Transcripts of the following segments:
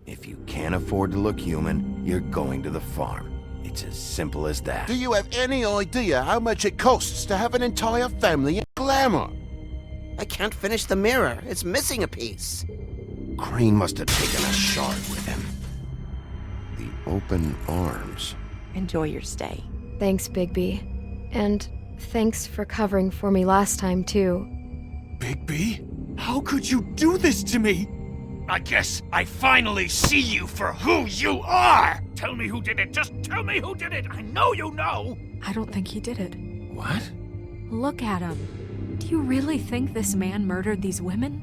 If you can't afford to look human, you're going to the farm. It's as simple as that. Do you have any idea how much it costs to have an entire family in glamour? I can't finish the mirror. It's missing a piece. Crane must have taken a shard with him. The open arms. Enjoy your stay. Thanks, Bigby. And thanks for covering for me last time, too. Bigby? How could you do this to me? I guess I finally see you for who you are! Tell me who did it! Just tell me who did it! I know you know! I don't think he did it. What? Look at him. Do you really think this man murdered these women?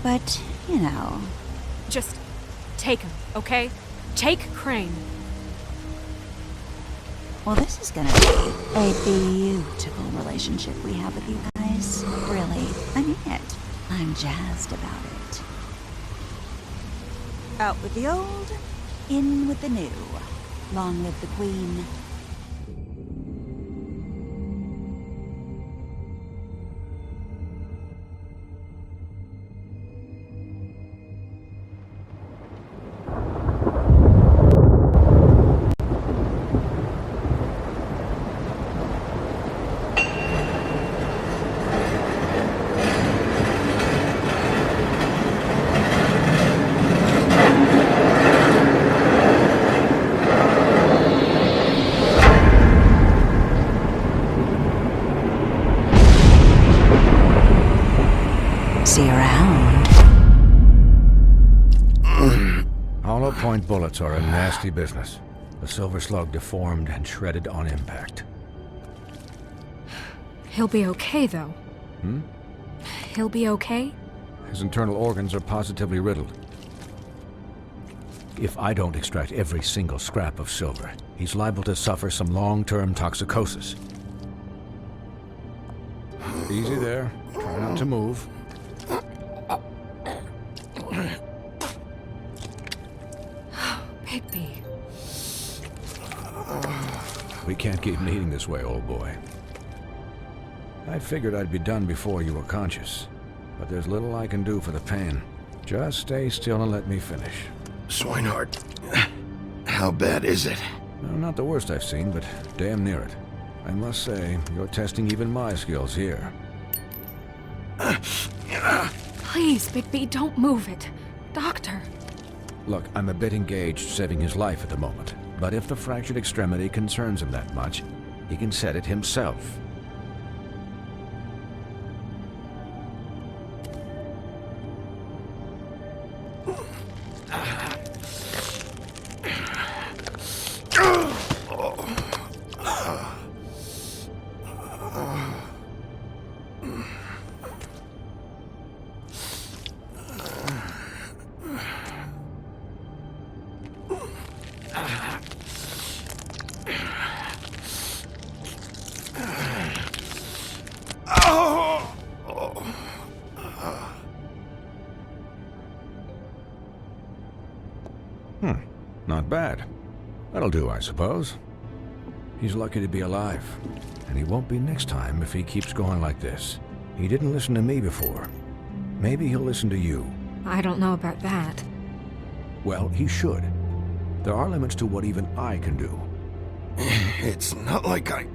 But, you know... Just take him, okay? Take Crane. Well, this is gonna be a beautiful relationship we have with you guys. Really, I mean it. I'm jazzed about it. Out with the old, in with the new. Long live the Queen. See you around. Hollow point bullets are a nasty business. The silver slug deformed and shredded on impact. He'll be okay, though. He'll be okay? His internal organs are positively riddled. If I don't extract every single scrap of silver, he's liable to suffer some long-term toxicosis. Easy there. Try not to move. Bigby. We can't keep eating this way, old boy. I figured I'd be done before you were conscious, but there's little I can do for the pain. Just stay still and let me finish. Swinehart, how bad is it? No, not the worst I've seen, but damn near it. I must say, you're testing even my skills here. Please, Bigby, don't move it. Doctor. Look, I'm a bit engaged saving his life at the moment, but if the fractured extremity concerns him that much, he can set it himself. Not bad. That'll do, I suppose. He's lucky to be alive, and he won't be next time if he keeps going like this. He didn't listen to me before. Maybe he'll listen to you. I don't know about that. Well, he should. There are limits to what even I can do. It's not like I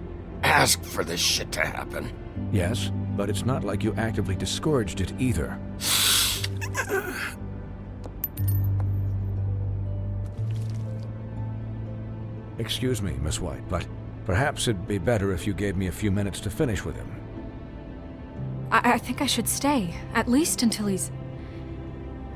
asked for this shit to happen. Yes, but it's not like you actively discouraged it either. Excuse me, Miss White, but perhaps it'd be better if you gave me a few minutes to finish with him. I think I should stay, at least until he's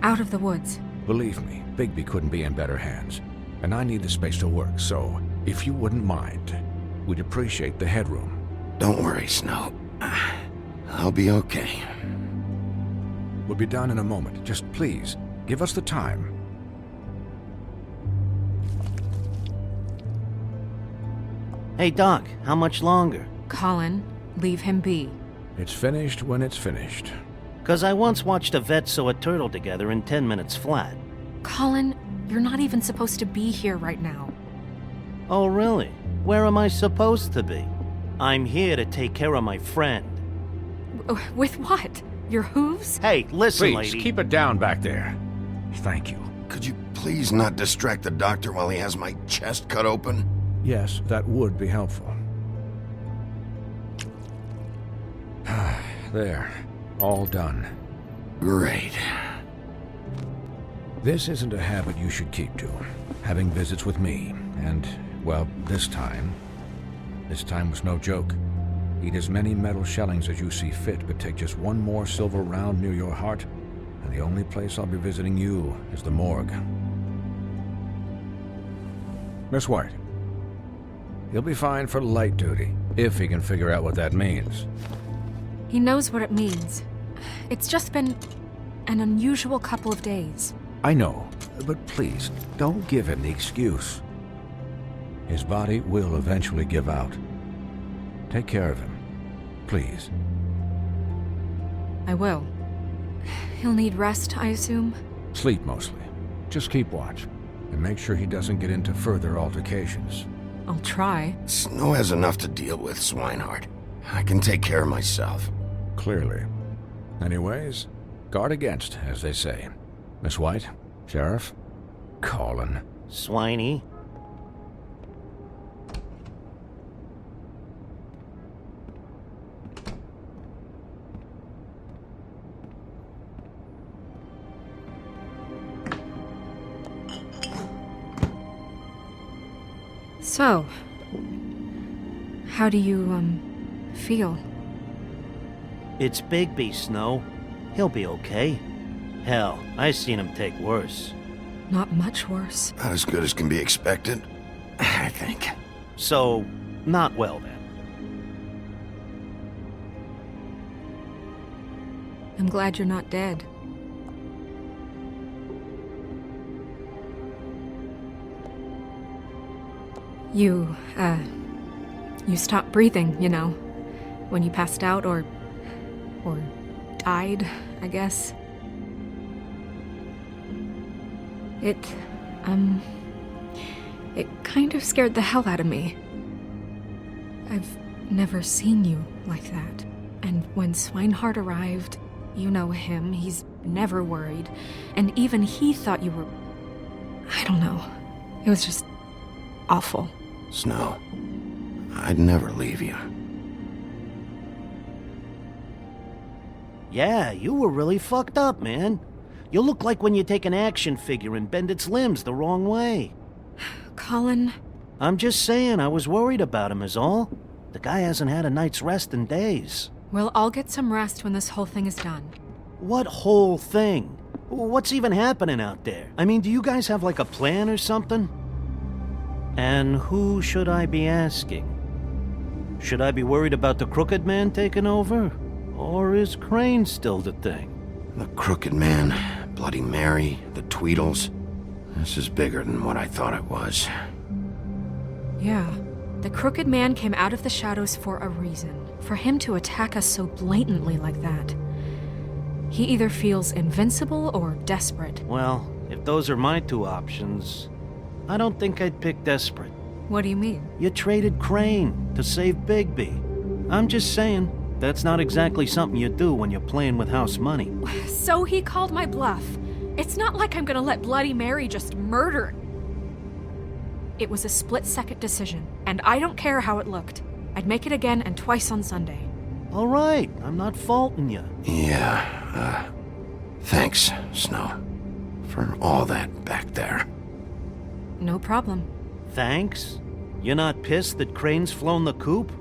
out of the woods. Believe me, Bigby couldn't be in better hands, and I need the space to work, so if you wouldn't mind, we'd appreciate the headroom. Don't worry, Snow. I'll be okay. We'll be done in a moment. Just please, give us the time. Hey, Doc, how much longer? Colin, leave him be. It's finished when it's finished. 'Cause I once watched a vet sew a turtle together in 10 minutes flat. Colin, you're not even supposed to be here right now. Oh, really? Where am I supposed to be? I'm here to take care of my friend. With what? Your hooves? Hey, listen, Please, lady. keep it down back there. Thank you. Could you please not distract the doctor while he has my chest cut open? Yes, that would be helpful. There. All done. Great. This isn't a habit you should keep to. Having visits with me, and, well, this time was no joke. Eat as many metal shellings as you see fit, but take just one more silver round near your heart, and the only place I'll be visiting you is the morgue. Miss White. He'll be fine for light duty, if he can figure out what that means. He knows what it means. It's just been an unusual couple of days. I know, but please, don't give him the excuse. His body will eventually give out. Take care of him, please. I will. He'll need rest, I assume? Sleep mostly. Just keep watch, and make sure he doesn't get into further altercations. I'll try. Snow has enough to deal with, Swinehart. I can take care of myself. Clearly. Anyways, guard against, as they say. Miss White, Sheriff, Colin. Swiney. So, how do you, feel? It's Bigby, Snow. He'll be okay. Hell, I seen him take worse. Not much worse. Not as good as can be expected, I think. So, not well then. I'm glad you're not dead. You stopped breathing, you know, when you passed out or died, I guess. It kind of scared the hell out of me. I've never seen you like that. And when Swinehart arrived, you know him, he's never worried. And even he thought you were... I don't know. It was just awful. Snow, I'd never leave you. Yeah, you were really fucked up, man. You look like when you take an action figure and bend its limbs the wrong way. Colin... I'm just saying, I was worried about him is all. The guy hasn't had a night's rest in days. Well, I'll get some rest when this whole thing is done. What whole thing? What's even happening out there? I mean, do you guys have like a plan or something? And who should I be asking? Should I be worried about the Crooked Man taking over? Or is Crane still the thing? The Crooked Man, Bloody Mary, the Tweedles. This is bigger than what I thought it was. Yeah. The Crooked Man came out of the shadows for a reason. For him to attack us so blatantly like that. He either feels invincible or desperate. Well, if those are my two options, I don't think I'd pick desperate. What do you mean? You traded Crane to save Bigby. I'm just saying, that's not exactly something you do when you're playing with house money. So he called my bluff. It's not like I'm gonna let Bloody Mary just murder. It was a split-second decision, and I don't care how it looked. I'd make it again and twice on Sunday. All right, I'm not faulting you. Yeah, thanks, Snow, for all that back there. No problem. Thanks? You're not pissed that Crane's flown the coop?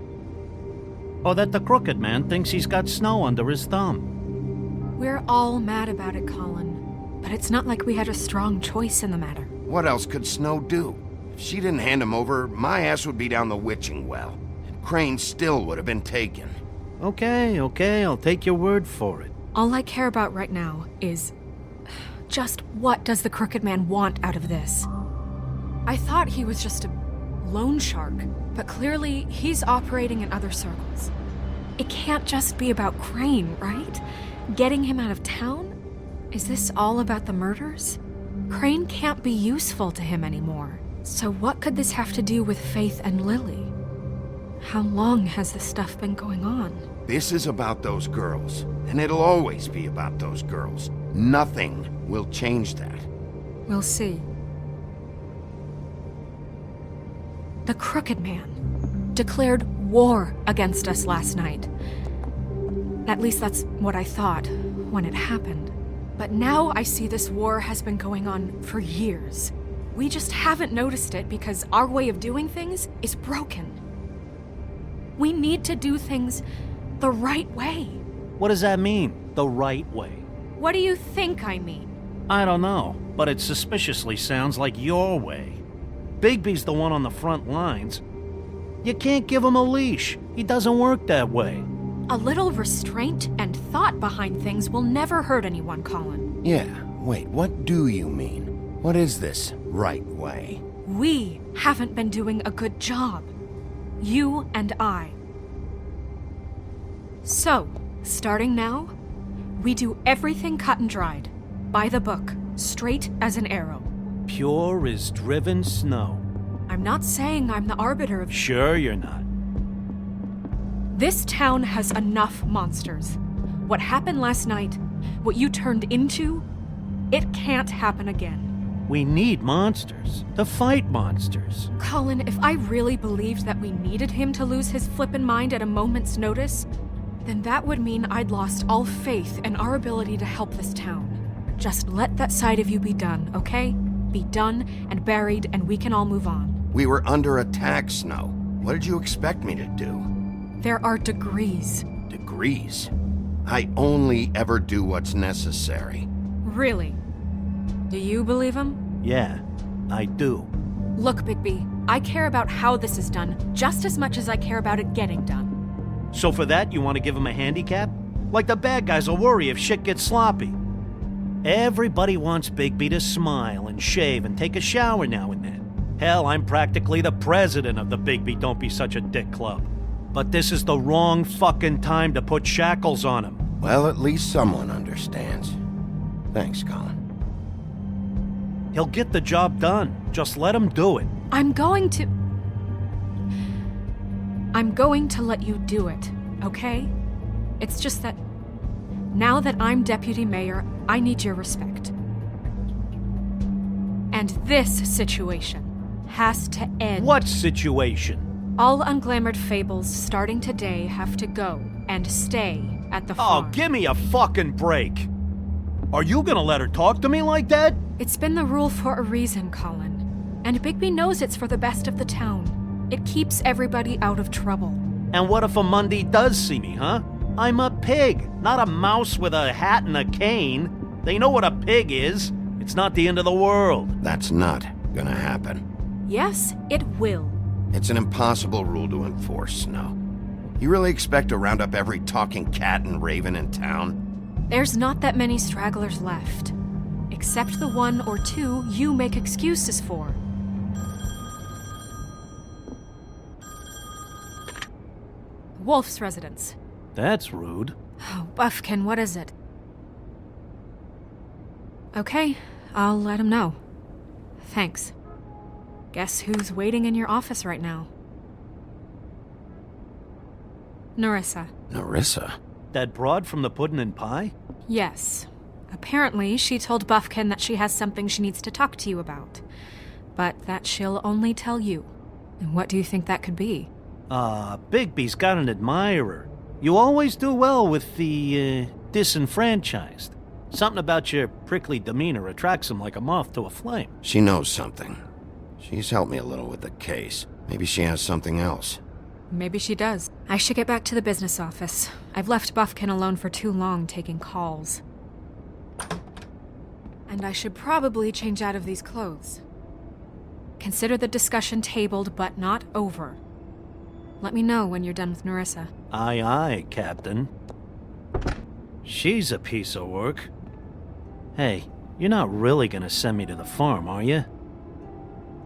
Or that the Crooked Man thinks he's got Snow under his thumb? We're all mad about it, Colin. But it's not like we had a strong choice in the matter. What else could Snow do? If she didn't hand him over, my ass would be down the witching well. And Crane still would have been taken. Okay, I'll take your word for it. All I care about right now is... just what does the Crooked Man want out of this? I thought he was just a loan shark, but clearly he's operating in other circles. It can't just be about Crane, right? Getting him out of town? Is this all about the murders? Crane can't be useful to him anymore. So what could this have to do with Faith and Lily? How long has this stuff been going on? This is about those girls, and it'll always be about those girls. Nothing will change that. We'll see. The Crooked Man declared war against us last night. At least that's what I thought when it happened. But now I see this war has been going on for years. We just haven't noticed it because our way of doing things is broken. We need to do things the right way. What does that mean, the right way? What do you think I mean? I don't know, but it suspiciously sounds like your way. Bigby's the one on the front lines. You can't give him a leash. He doesn't work that way. A little restraint and thought behind things will never hurt anyone, Colin. Yeah, wait, what do you mean? What is this right way? We haven't been doing a good job. You and I. So, starting now, we do everything cut and dried. By the book, straight as an arrow. Pure as driven snow. I'm not saying I'm the arbiter of... Sure you're not. This town has enough monsters. What happened last night, what you turned into, it can't happen again. We need monsters. To fight monsters. Colin, if I really believed that we needed him to lose his flippin' mind at a moment's notice, then that would mean I'd lost all faith in our ability to help this town. Just let that side of you be done, okay? Be done and buried, and we can all move on. We were under attack, Snow. What did you expect me to do? There are degrees. Degrees? I only ever do what's necessary. Really? Do you believe him? Yeah, I do. Look, Bigby, I care about how this is done just as much as I care about it getting done. So for that, you want to give him a handicap? Like the bad guys will worry if shit gets sloppy. Everybody wants Bigby to smile and shave and take a shower now and then. Hell, I'm practically the president of the Bigby Don't Be Such a Dick Club. But this is the wrong fucking time to put shackles on him. Well, at least someone understands. Thanks, Colin. He'll get the job done. Just let him do it. I'm going to let you do it, okay? It's just that now that I'm deputy mayor, I need your respect. And this situation has to end. What situation? All unglamored Fables starting today have to go and stay at the farm. Oh, give me a fucking break. Are you gonna let her talk to me like that? It's been the rule for a reason, Colin. And Bigby knows it's for the best of the town. It keeps everybody out of trouble. And what if a Monday does see me, huh? I'm a pig, not a mouse with a hat and a cane. They know what a pig is. It's not the end of the world. That's not gonna happen. Yes, it will. It's an impossible rule to enforce, Snow. You really expect to round up every talking cat and raven in town? There's not that many stragglers left. Except the one or two you make excuses for. Wolf's residence. That's rude. Oh, Buffkin, what is it? Okay, I'll let him know. Thanks. Guess who's waiting in your office right now? Nerissa. Nerissa? That broad from the puddin' and pie? Yes. Apparently, she told Buffkin that she has something she needs to talk to you about. But that she'll only tell you. And what do you think that could be? Bigby's got an admirer. You always do well with the, disenfranchised. Something about your prickly demeanor attracts him like a moth to a flame. She knows something. She's helped me a little with the case. Maybe she has something else. Maybe she does. I should get back to the business office. I've left Buffkin alone for too long taking calls. And I should probably change out of these clothes. Consider the discussion tabled but not over. Let me know when you're done with Nerissa. Aye, aye, Captain. She's a piece of work. Hey, you're not really gonna send me to the farm, are you?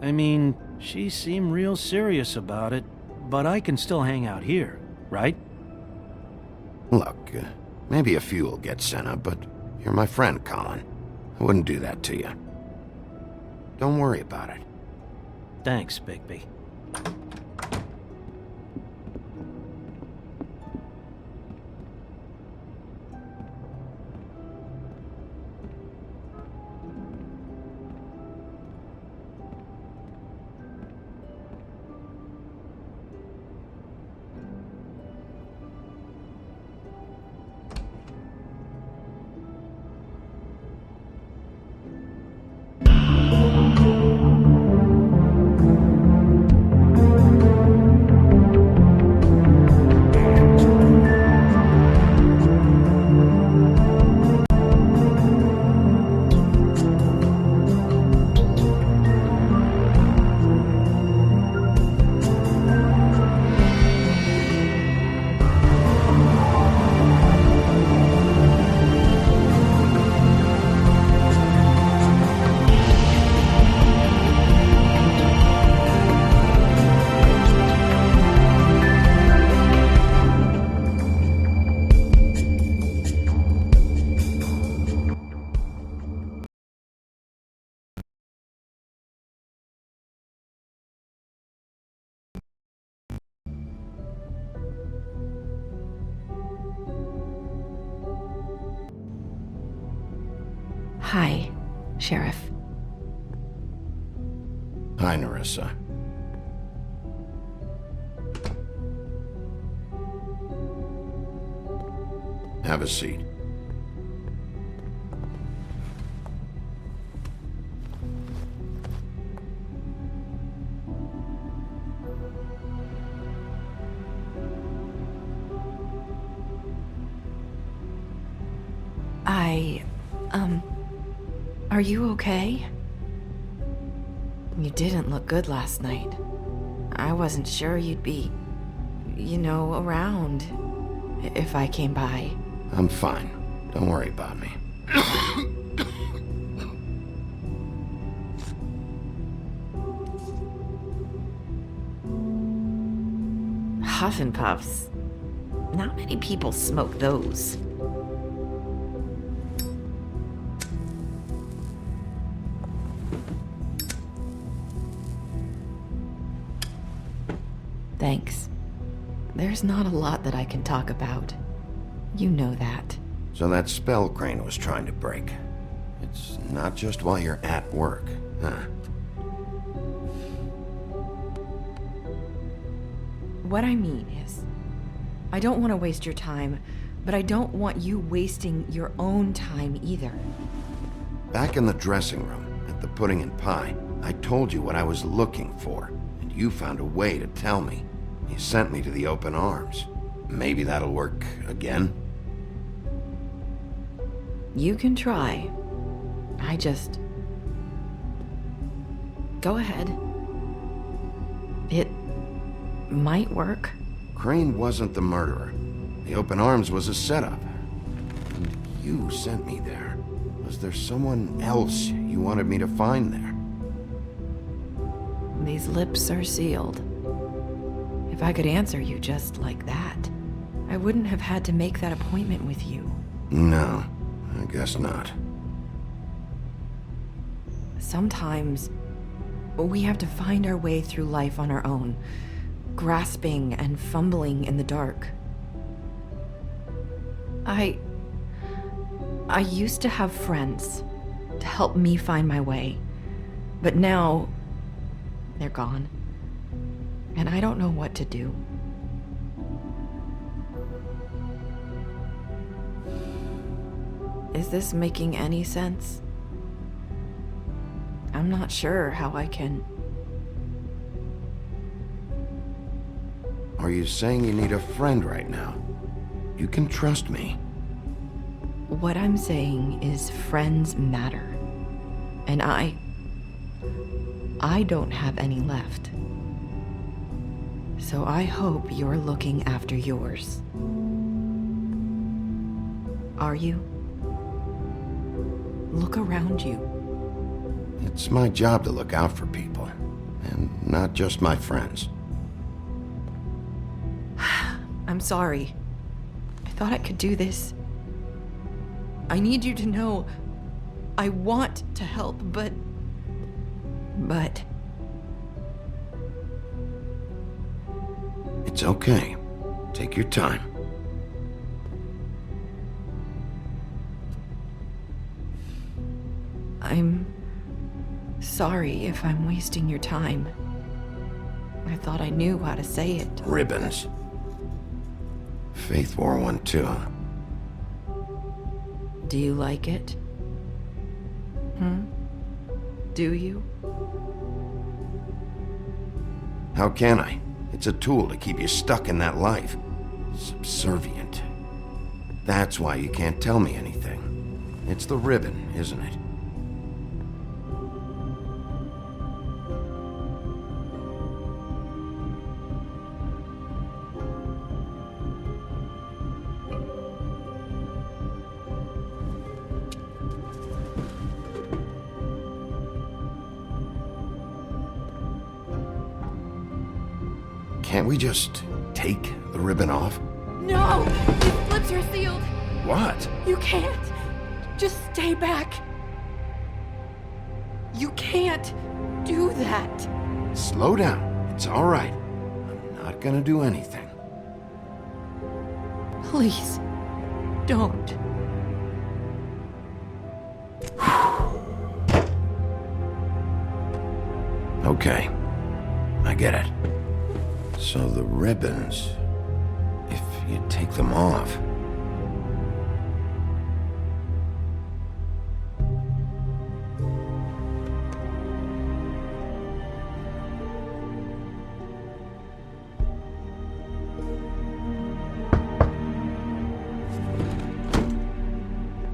I mean, she seemed real serious about it, but I can still hang out here, right? Look, Maybe a few will get sent up, but you're my friend, Colin. I wouldn't do that to you. Don't worry about it. Thanks, Bigby. Hi, Sheriff. Hi, Nerissa. Have a seat. Are you okay? You didn't look good last night. I wasn't sure you'd be, around if I came by. I'm fine. Don't worry about me. Huff and Puffs. Not many people smoke those. Thanks. There's not a lot that I can talk about. You know that. So that spell Crane was trying to break. It's not just while you're at work, huh? What I mean is, I don't want to waste your time, but I don't want you wasting your own time either. Back in the dressing room, at the pudding and pie, I told you what I was looking for, and you found a way to tell me. You sent me to the open arms. Maybe that'll work again? You can try. Go ahead. It might work. Crane wasn't the murderer. The open arms was a setup. And you sent me there. Was there someone else you wanted me to find there? These lips are sealed. If I could answer you just like that, I wouldn't have had to make that appointment with you. No, I guess not. Sometimes, we have to find our way through life on our own, grasping and fumbling in the dark. I used to have friends to help me find my way, but now they're gone, and I don't know what to do. Is this making any sense? I'm not sure how I can... Are you saying you need a friend right now? You can trust me. What I'm saying is friends matter. And I don't have any left. So I hope you're looking after yours. Are you? Look around you. It's my job to look out for people, and not just my friends. I'm sorry. I thought I could do this I need you to know I want to help, but... It's okay. Take your time. I'm sorry if I'm wasting your time. I thought I knew how to say it. Ribbons. Faith wore one too. Do you like it? Do you? How can I? It's a tool to keep you stuck in that life. Subservient. That's why you can't tell me anything. It's the ribbon, isn't it? Can't we just take the ribbon off? No! These flips are sealed! What? You can't! Just stay back! You can't do that! Slow down. It's all right. I'm not gonna do anything. Please, don't. Okay. I get it. So the ribbons, if you take them off...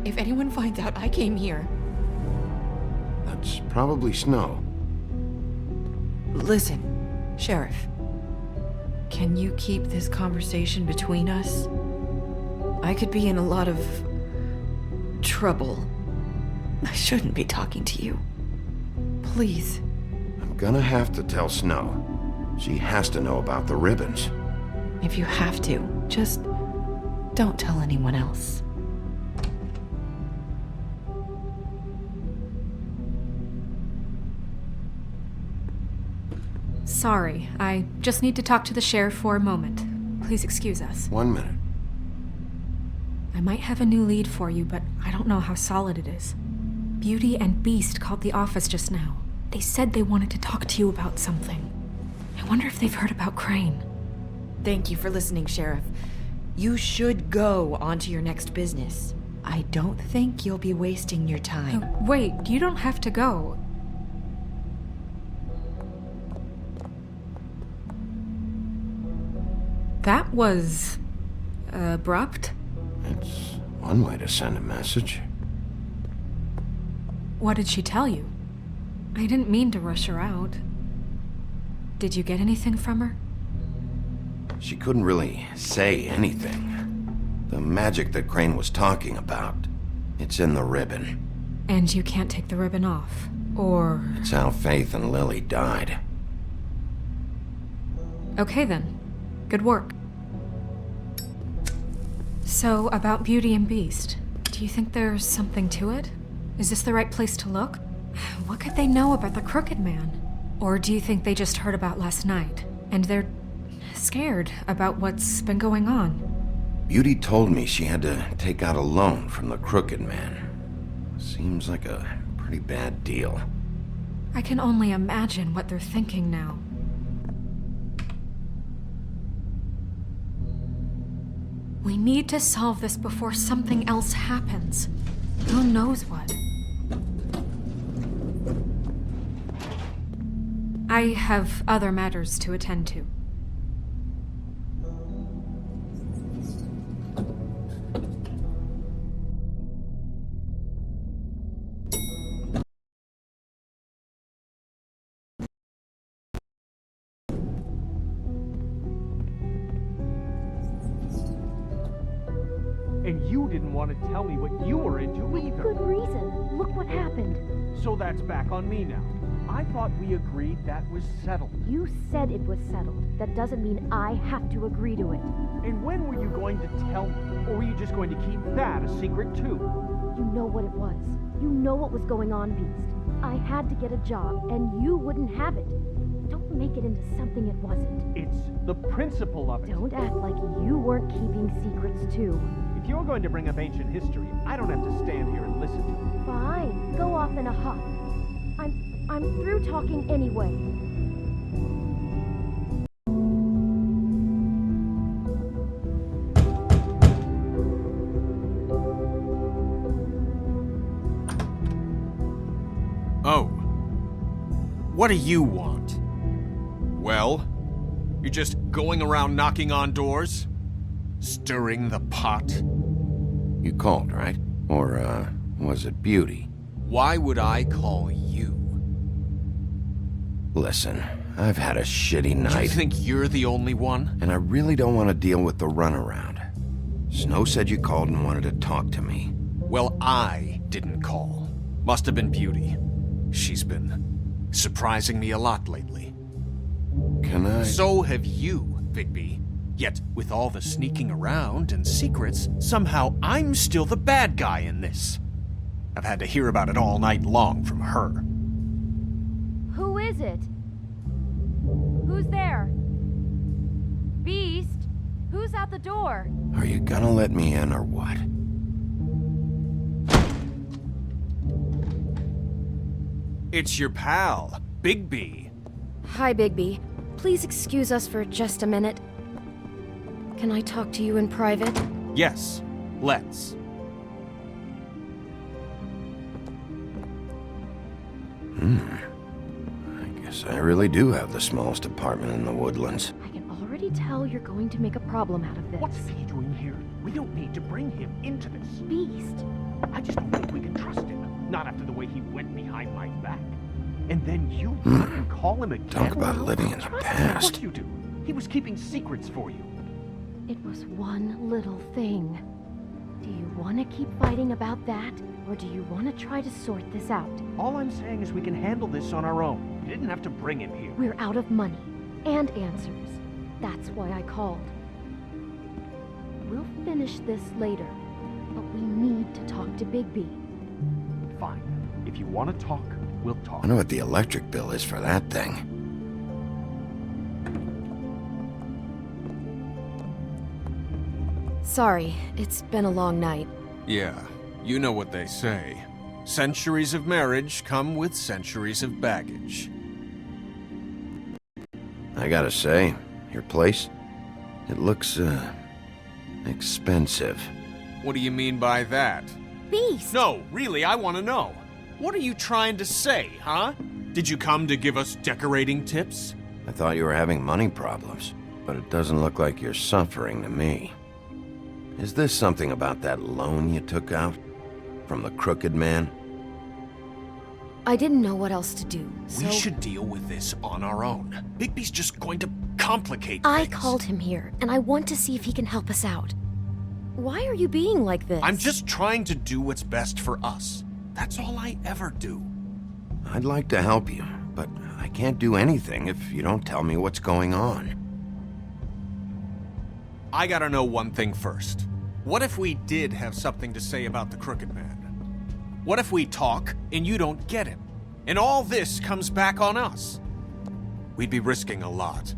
If anyone finds out I came here... That's probably Snow. Listen, Sheriff. Can you keep this conversation between us? I could be in a lot of... trouble. I shouldn't be talking to you. Please. I'm gonna have to tell Snow. She has to know about the ribbons. If you have to, just don't tell anyone else. Sorry, I just need to talk to the sheriff for a moment. Please excuse us. 1 minute. I might have a new lead for you, but I don't know how solid it is. Beauty and Beast called the office just now. They said they wanted to talk to you about something. I wonder if they've heard about Crane. Thank you for listening, Sheriff. You should go on to your next business. I don't think you'll be wasting your time. Wait, you don't have to go. That was... abrupt? It's one way to send a message. What did she tell you? I didn't mean to rush her out. Did you get anything from her? She couldn't really say anything. The magic that Crane was talking about, it's in the ribbon. And you can't take the ribbon off, or... It's how Faith and Lily died. Okay then. Good work. So, about Beauty and Beast, do you think there's something to it? Is this the right place to look? What could they know about the Crooked Man? Or do you think they just heard about last night, and they're scared about what's been going on? Beauty told me she had to take out a loan from the Crooked Man. Seems like a pretty bad deal. I can only imagine what they're thinking now. We need to solve this before something else happens. Who knows what? I have other matters to attend to. And you didn't want to tell me what you were into either. Good reason. Look what happened. So that's back on me now. I thought we agreed that was settled. You said it was settled. That doesn't mean I have to agree to it. And when were you going going to tell me? Or were you just going to keep that a secret too? You know what it was. You know what was going on, Beast. I had to get a job, and you wouldn't have it. Don't make it into something it wasn't. It's the principle of it. Don't act like you weren't keeping secrets too. If you're going to bring up ancient history, I don't have to stand here and listen to it. Fine. Go off in a huff. I'm through talking anyway. Oh. What do you want? Well, you're just going around knocking on doors? Stirring the pot? You called, right? Or, was it Beauty? Why would I call you? Listen, I've had a shitty night. You think you're the only one? And I really don't want to deal with the runaround. Snow said you called and wanted to talk to me. Well, I didn't call. Must have been Beauty. She's been surprising me a lot lately. Can I? So have you, Bigby. Yet, with all the sneaking around and secrets, somehow I'm still the bad guy in this. I've had to hear about it all night long from her. Who is it? Who's there? Beast? Who's at the door? Are you gonna let me in or what? It's your pal, Bigby. Hi, Bigby. Please excuse us for just a minute. Can I talk to you in private? Yes, let's. I guess I really do have the smallest apartment in the Woodlands. I can already tell you're going to make a problem out of this. What's he doing here? We don't need to bring him into this. Beast? I just don't think we can trust him. Not after the way he went behind my back. And then you call him again? Talk about living in the past. Of course you do. He was keeping secrets for you. It was one little thing. Do you want to keep fighting about that, or do you want to try to sort this out? All I'm saying is we can handle this on our own. You didn't have to bring him here. We're out of money and answers. That's why I called. We'll finish this later, but we need to talk to Bigby. Fine. If you want to talk, we'll talk. I know what the electric bill is for that thing. Sorry, it's been a long night. Yeah, you know what they say. Centuries of marriage come with centuries of baggage. I gotta say, your place, it looks, expensive. What do you mean by that? Beast! No, really, I want to know. What are you trying to say, huh? Did you come to give us decorating tips? I thought you were having money problems, but it doesn't look like you're suffering to me. Is this something about that loan you took out? From the crooked man? I didn't know what else to do, so... We should deal with this on our own. Bigby's just going to complicate things. I called him here, and I want to see if he can help us out. Why are you being like this? I'm just trying to do what's best for us. That's all I ever do. I'd like to help you, but I can't do anything if you don't tell me what's going on. I gotta know one thing first. What if we did have something to say about the Crooked Man? What if we talk and you don't get him? And all this comes back on us? We'd be risking a lot.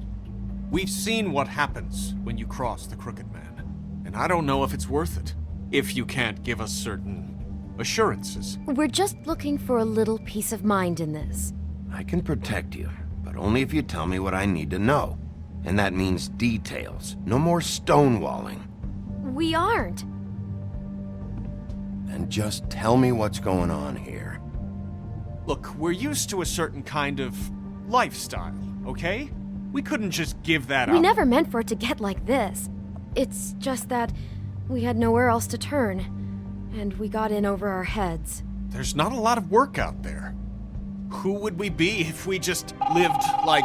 We've seen what happens when you cross the Crooked Man. And I don't know if it's worth it. If you can't give us certain assurances. We're just looking for a little peace of mind in this. I can protect you, but only if you tell me what I need to know. And that means details. No more stonewalling. We aren't. Then just tell me what's going on here. Look, we're used to a certain kind of lifestyle, okay? We couldn't just give that up. We never meant for it to get like this. It's just that we had nowhere else to turn, and we got in over our heads. There's not a lot of work out there. Who would we be if we just lived like...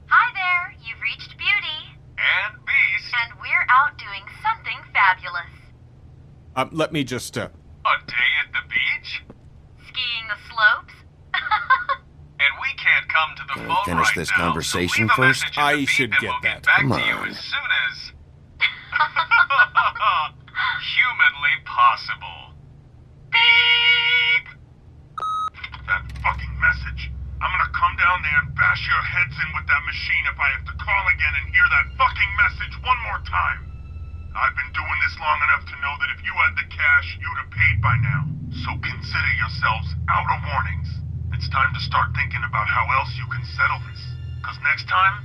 Hi there, you've reached Beauty. And Beast. And we're out doing something fabulous. Let me just, A day at the beach? Skiing the slopes, come to the Can we phone finish right this now, conversation so leave a first? message in the I beep should and get we'll that. back Come to you on. as soon as humanly possible. Beep. That fucking message. I'm gonna come down there and bash your heads in with that machine if I have to call again and hear that fucking message one more time. I've been doing this long enough to know that if you had the cash, you'd have paid by now. So consider yourselves out of warnings. It's time to start thinking about how else you can settle this. Because next time,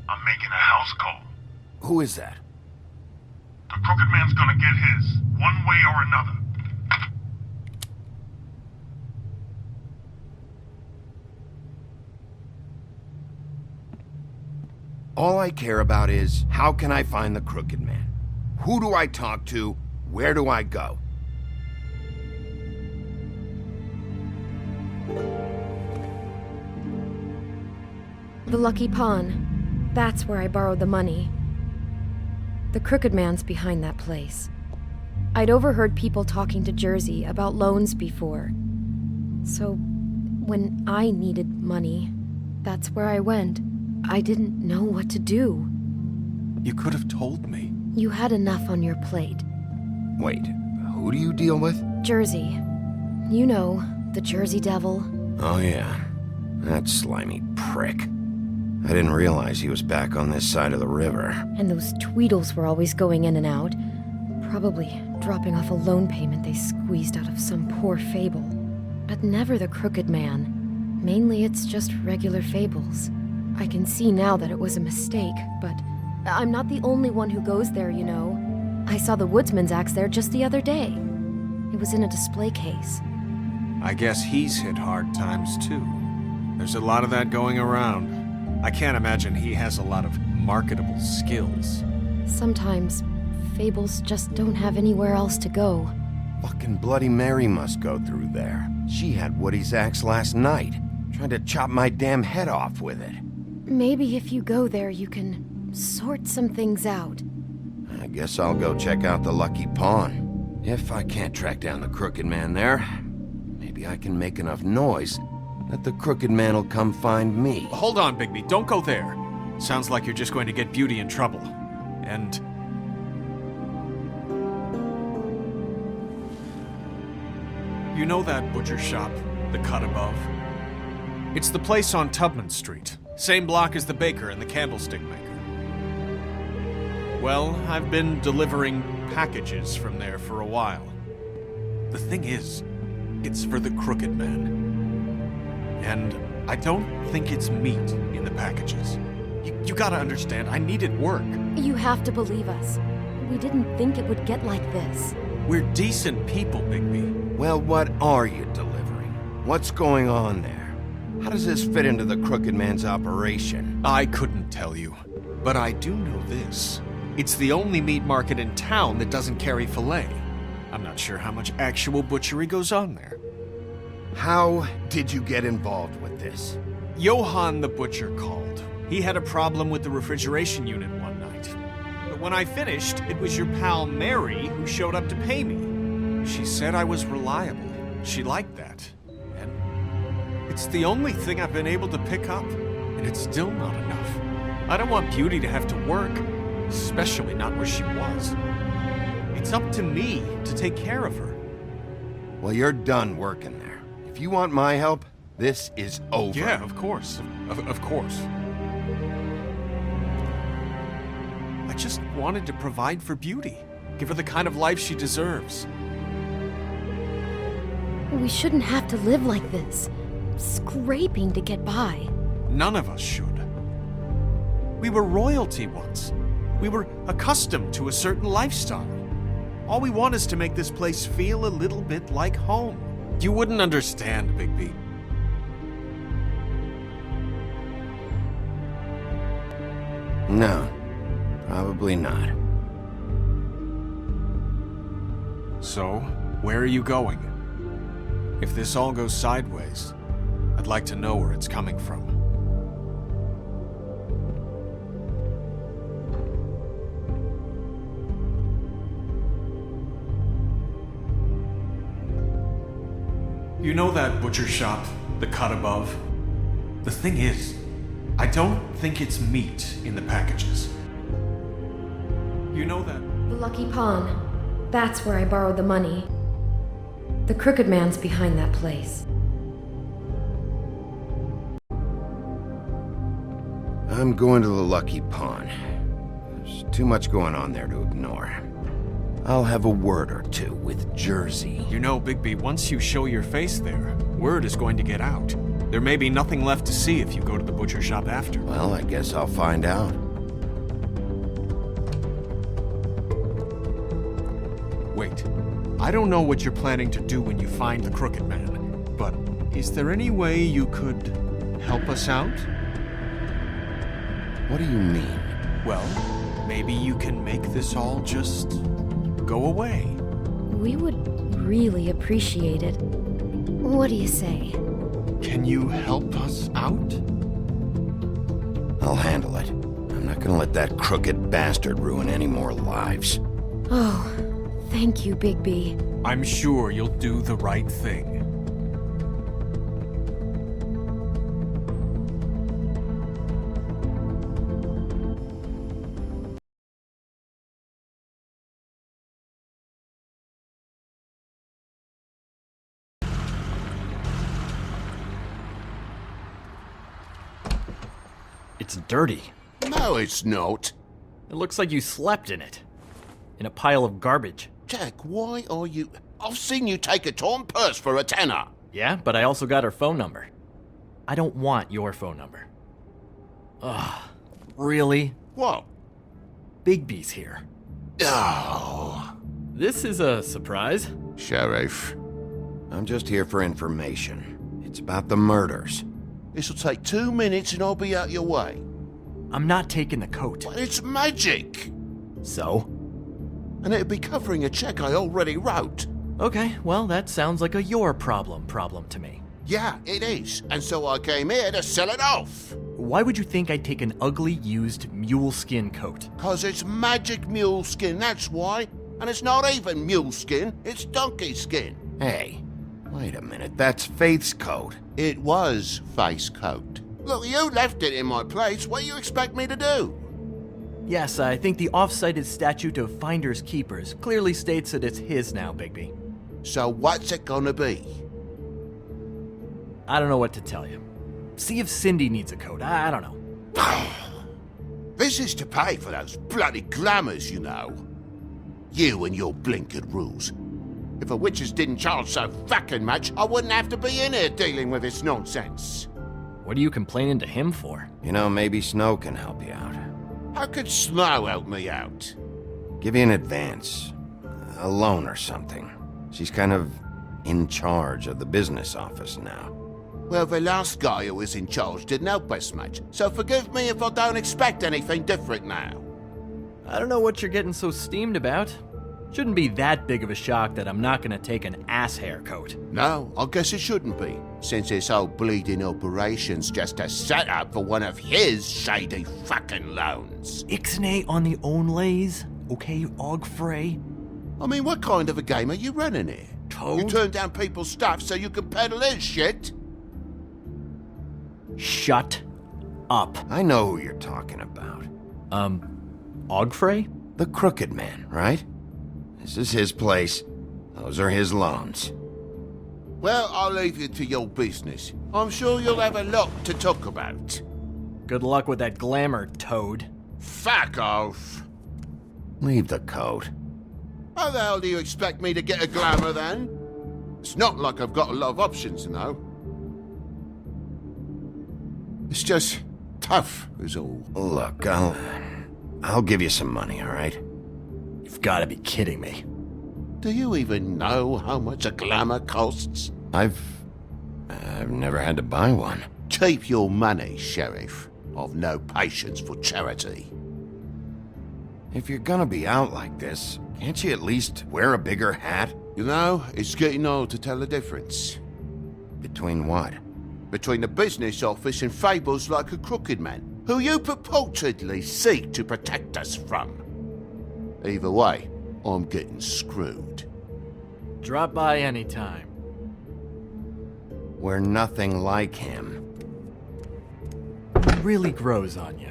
I'm making a house call. Who is that? The Crooked Man's gonna get his, one way or another. All I care about is, how can I find the Crooked Man? Who do I talk to? Where do I go? The Lucky Pawn. That's where I borrowed the money. The Crooked Man's behind that place. I'd overheard people talking to Jersey about loans before. So, when I needed money, that's where I went. I didn't know what to do. You could have told me. You had enough on your plate. Wait, who do you deal with? Jersey. You know, the Jersey Devil. Oh yeah, that slimy prick. I didn't realize he was back on this side of the river. And those Tweedles were always going in and out. Probably dropping off a loan payment they squeezed out of some poor Fable. But never the Crooked Man. Mainly it's just regular Fables. I can see now that it was a mistake, but I'm not the only one who goes there, you know. I saw the Woodsman's axe there just the other day. It was in a display case. I guess he's hit hard times too. There's a lot of that going around. I can't imagine he has a lot of marketable skills. Sometimes, Fables just don't have anywhere else to go. Fucking Bloody Mary must go through there. She had Woody's axe last night. Tried to chop my damn head off with it. Maybe if you go there, you can sort some things out. I guess I'll go check out the Lucky Pawn. If I can't track down the Crooked Man there, maybe I can make enough noise that the Crooked Man will come find me. Hold on, Bigby. Don't go there. Sounds like you're just going to get Beauty in trouble. And... you know that butcher shop, the cut above? It's the place on Tubman Street. Same block as the baker and the candlestick maker. Well, I've been delivering packages from there for a while. The thing is, it's for the Crooked Man. And I don't think it's meat in the packages. You gotta understand, I needed work. You have to believe us. We didn't think it would get like this. We're decent people, Bigby. Well, what are you delivering? What's going on there? How does this fit into the Crooked Man's operation? I couldn't tell you, but I do know this. It's the only meat market in town that doesn't carry filet. I'm not sure how much actual butchery goes on there. How did you get involved with this? Johann the butcher called. He had a problem with the refrigeration unit one night. But when I finished, it was your pal Mary who showed up to pay me. She said I was reliable. She liked that. And it's the only thing I've been able to pick up, and it's still not enough. I don't want Beauty to have to work, especially not where she was. It's up to me to take care of her. Well, you're done working there. If you want my help, this is over. Yeah, of course. Of course. I just wanted to provide for Beauty. Give her the kind of life she deserves. We shouldn't have to live like this. Scraping to get by. None of us should. We were royalty once. We were accustomed to a certain lifestyle. All we want is to make this place feel a little bit like home. You wouldn't understand, Bigby. No, probably not. So, where are you going? If this all goes sideways, I'd like to know where it's coming from. You know that butcher shop, the cut above? The thing is, I don't think it's meat in the packages. You know that... The Lucky Pawn. That's where I borrowed the money. The Crooked Man's behind that place. I'm going to the Lucky Pawn. There's too much going on there to ignore. I'll have a word or two with Jersey. You know, Bigby, once you show your face there, word is going to get out. There may be nothing left to see if you go to the butcher shop after. Well, I guess I'll find out. Wait, I don't know what you're planning to do when you find the Crooked Man, but is there any way you could help us out? What do you mean? Well, maybe you can make this all just go away. We would really appreciate it. What do you say? Can you help us out? I'll handle it. I'm not gonna let that crooked bastard ruin any more lives. Oh, thank you, Bigby. I'm sure you'll do the right thing. It's dirty. No, it's not. It looks like you slept in it. In a pile of garbage. Jack, why are you... I've seen you take a torn purse for a tenner. Yeah, but I also got her phone number. I don't want your phone number. Ugh. Really? What? Bigby's here. Oh. This is a surprise. Sheriff. I'm just here for information. It's about the murders. This'll take 2 minutes and I'll be out your way. I'm not taking the coat. But it's magic! So? And it'd be covering a check I already wrote. Okay, well, that sounds like a your problem to me. Yeah, it is. And so I came here to sell it off. Why would you think I'd take an ugly, used mule skin coat? 'Cause it's magic mule skin, that's why. And it's not even mule skin, it's donkey skin. Hey, wait a minute, that's Faith's coat. It was Faith's coat. Look, you left it in my place. What do you expect me to do? Yes, I think the off-cited statute of Finders Keepers clearly states that it's his now, Bigby. So what's it gonna be? I don't know what to tell you. See if Cindy needs a coat. I don't know. This is to pay for those bloody glamours, you know. You and your blinkered rules. If the witches didn't charge so fucking much, I wouldn't have to be in here dealing with this nonsense. What are you complaining to him for? You know, maybe Snow can help you out. How could Snow help me out? Give you an advance. A loan or something. She's kind of in charge of the business office now. Well, the last guy who was in charge didn't help us much, so forgive me if I don't expect anything different now. I don't know what you're getting so steamed about. Shouldn't be that big of a shock that I'm not gonna take an ass haircoat. No, I guess it shouldn't be, since this whole bleeding operation's just a setup for one of his shady fucking loans. Ixnay on the onlays, okay, Ogfrey? I mean, what kind of a game are you running here? Toad? You turn down people's stuff so you can peddle his shit? Shut up. I know who you're talking about. Ogfrey? The Crooked Man, right? This is his place. Those are his loans. Well, I'll leave you to your business. I'm sure you'll have a lot to talk about. Good luck with that glamour, Toad. Fuck off. Leave the coat. How the hell do you expect me to get a glamour then? It's not like I've got a lot of options, you know. It's just tough, is all. Look, I'll give you some money, all right? You've got to be kidding me. Do you even know how much a glamour costs? I've never had to buy one. Keep your money, Sheriff. I've no patience for charity. If you're gonna be out like this, can't you at least wear a bigger hat? You know, it's getting old to tell the difference. Between what? Between the business office and fables like a crooked man, who you purportedly seek to protect us from. Either way, I'm getting screwed. Drop by anytime. We're nothing like him. really grows on you.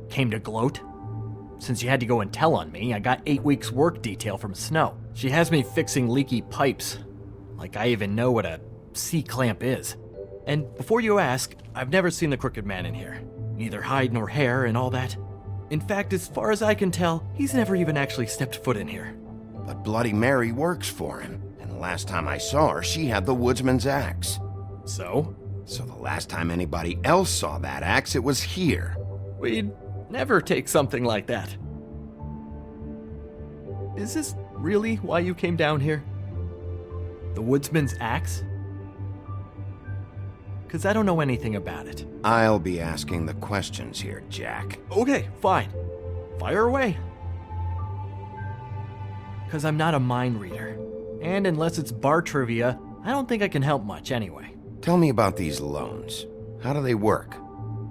Came to gloat? Since you had to go and tell on me, I got 8 weeks work detail from Snow. She has me fixing leaky pipes. Like I even know what a C-clamp is. And before you ask, I've never seen the Crooked Man in here. Neither hide nor hair and all that. In fact, as far as I can tell, he's never even actually stepped foot in here. But Bloody Mary works for him. And the last time I saw her, she had the woodsman's axe. So? So the last time anybody else saw that axe, it was here. We'd never take something like that. Is this really why you came down here? The woodsman's axe? Because I don't know anything about it. I'll be asking the questions here, Jack. Okay, fine. Fire away. Because I'm not a mind reader. And unless it's bar trivia, I don't think I can help much anyway. Tell me about these loans. How do they work?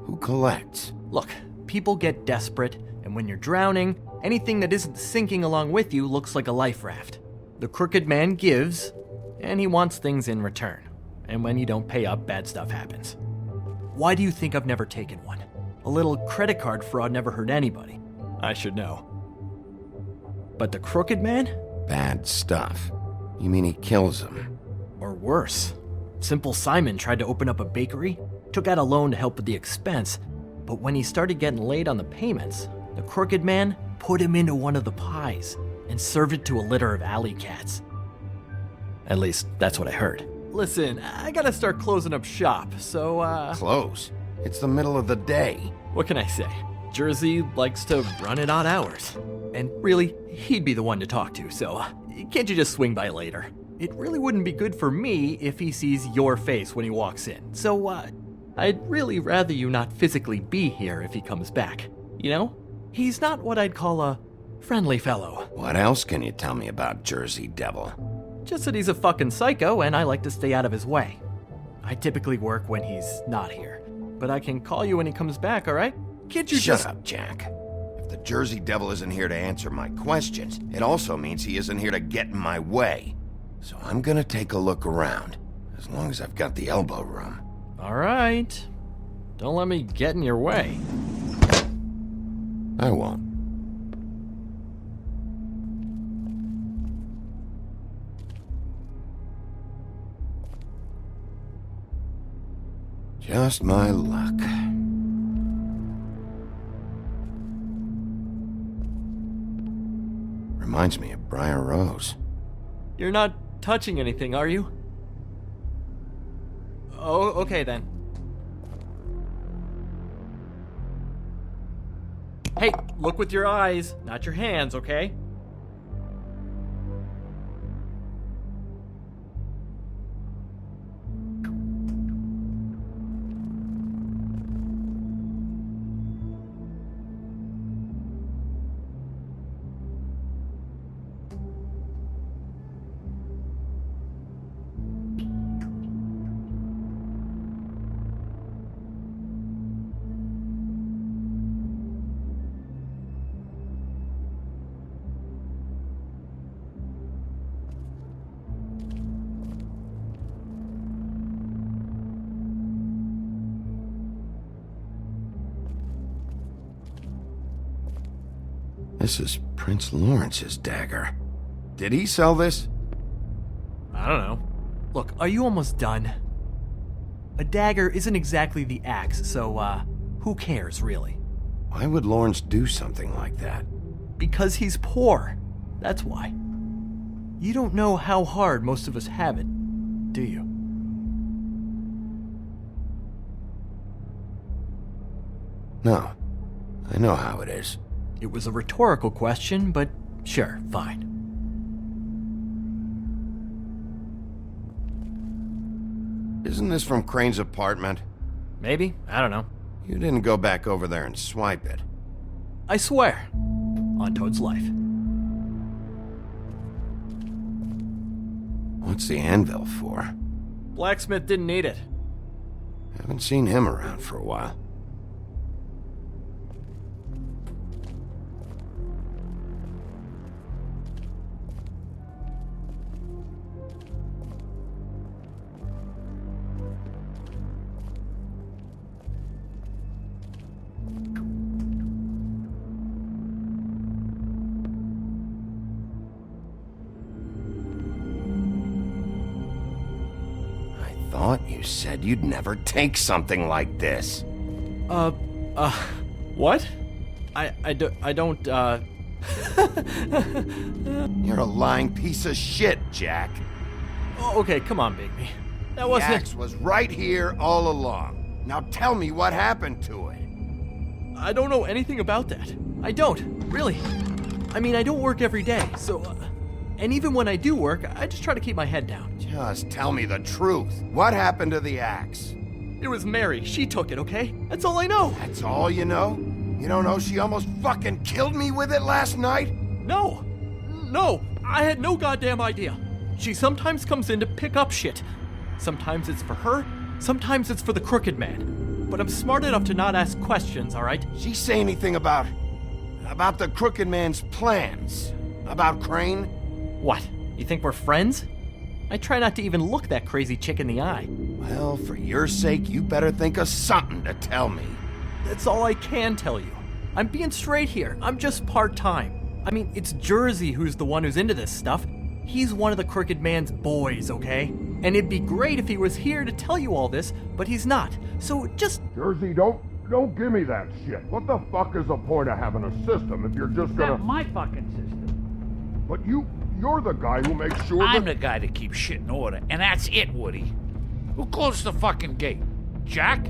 Who collects? Look, people get desperate, and when you're drowning, anything that isn't sinking along with you looks like a life raft. The Crooked Man gives, and he wants things in return. And when you don't pay up, bad stuff happens. Why do you think I've never taken one? A little credit card fraud never hurt anybody. I should know. But the Crooked Man? Bad stuff. You mean he kills them? Or worse. Simple Simon tried to open up a bakery, took out a loan to help with the expense, but when he started getting late on the payments, the Crooked Man put him into one of the pies and served it to a litter of alley cats. At least, that's what I heard. Listen, I gotta start closing up shop, so, Close? It's the middle of the day. What can I say? Jersey likes to run at odd hours. And really, he'd be the one to talk to, so can't you just swing by later? It really wouldn't be good for me if he sees your face when he walks in, so, I'd really rather you not physically be here if he comes back. You know? He's not what I'd call a friendly fellow. What else can you tell me about Jersey Devil? Just that he's a fucking psycho and I like to stay out of his way. I typically work when he's not here, but I can call you when he comes back, alright? Can't you Shut up, Jack. If the Jersey Devil isn't here to answer my questions, it also means he isn't here to get in my way. So I'm gonna take a look around, as long as I've got the elbow room. Alright. Don't let me get in your way. I won't. Just my luck. Reminds me of Briar Rose. You're not touching anything, are you? Oh, okay then. Hey, look with your eyes, not your hands, okay? This is Prince Lawrence's dagger. Did he sell this? I don't know. Look, are you almost done? A dagger isn't exactly the axe, so, who cares, really? Why would Lawrence do something like that? Because he's poor. That's why. You don't know how hard most of us have it, do you? No. I know how it is. It was a rhetorical question, but sure, fine. Isn't this from Crane's apartment? Maybe, I don't know. You didn't go back over there and swipe it. I swear. On Toad's life. What's the anvil for? Blacksmith didn't need it. Haven't seen him around for a while. thought you said you'd never take something like this. What? I don't, You're a lying piece of shit, Jack. Oh, okay, come on, Bigby. That wasn't... The axe was right here all along. Now tell me what happened to it. I don't know anything about that. I don't, really. I mean, I don't work every day, so... and even when I do work, I just try to keep my head down. Just tell me the truth. What happened to the axe? It was Mary. She took it, okay? That's all I know. That's all you know? You don't know she almost fucking killed me with it last night? No, I had no goddamn idea. She sometimes comes in to pick up shit. Sometimes it's for her, sometimes it's for the Crooked Man. But I'm smart enough to not ask questions, all right? She say anything about the Crooked Man's plans? About Crane? What? You think we're friends? I try not to even look that crazy chick in the eye. Well, for your sake, you better think of something to tell me. That's all I can tell you. I'm being straight here. I'm just part-time. I mean, it's Jersey who's the one who's into this stuff. He's one of the Crooked Man's boys, okay? And it'd be great if he was here to tell you all this, but he's not. So just... Jersey, don't give me that shit. What the fuck is the point of having a system if you're just gonna... That's my fucking system. But you're the guy who makes sure I'm the guy that keeps shit in order, and that's it, Woody. Who closed the fucking gate? Jack?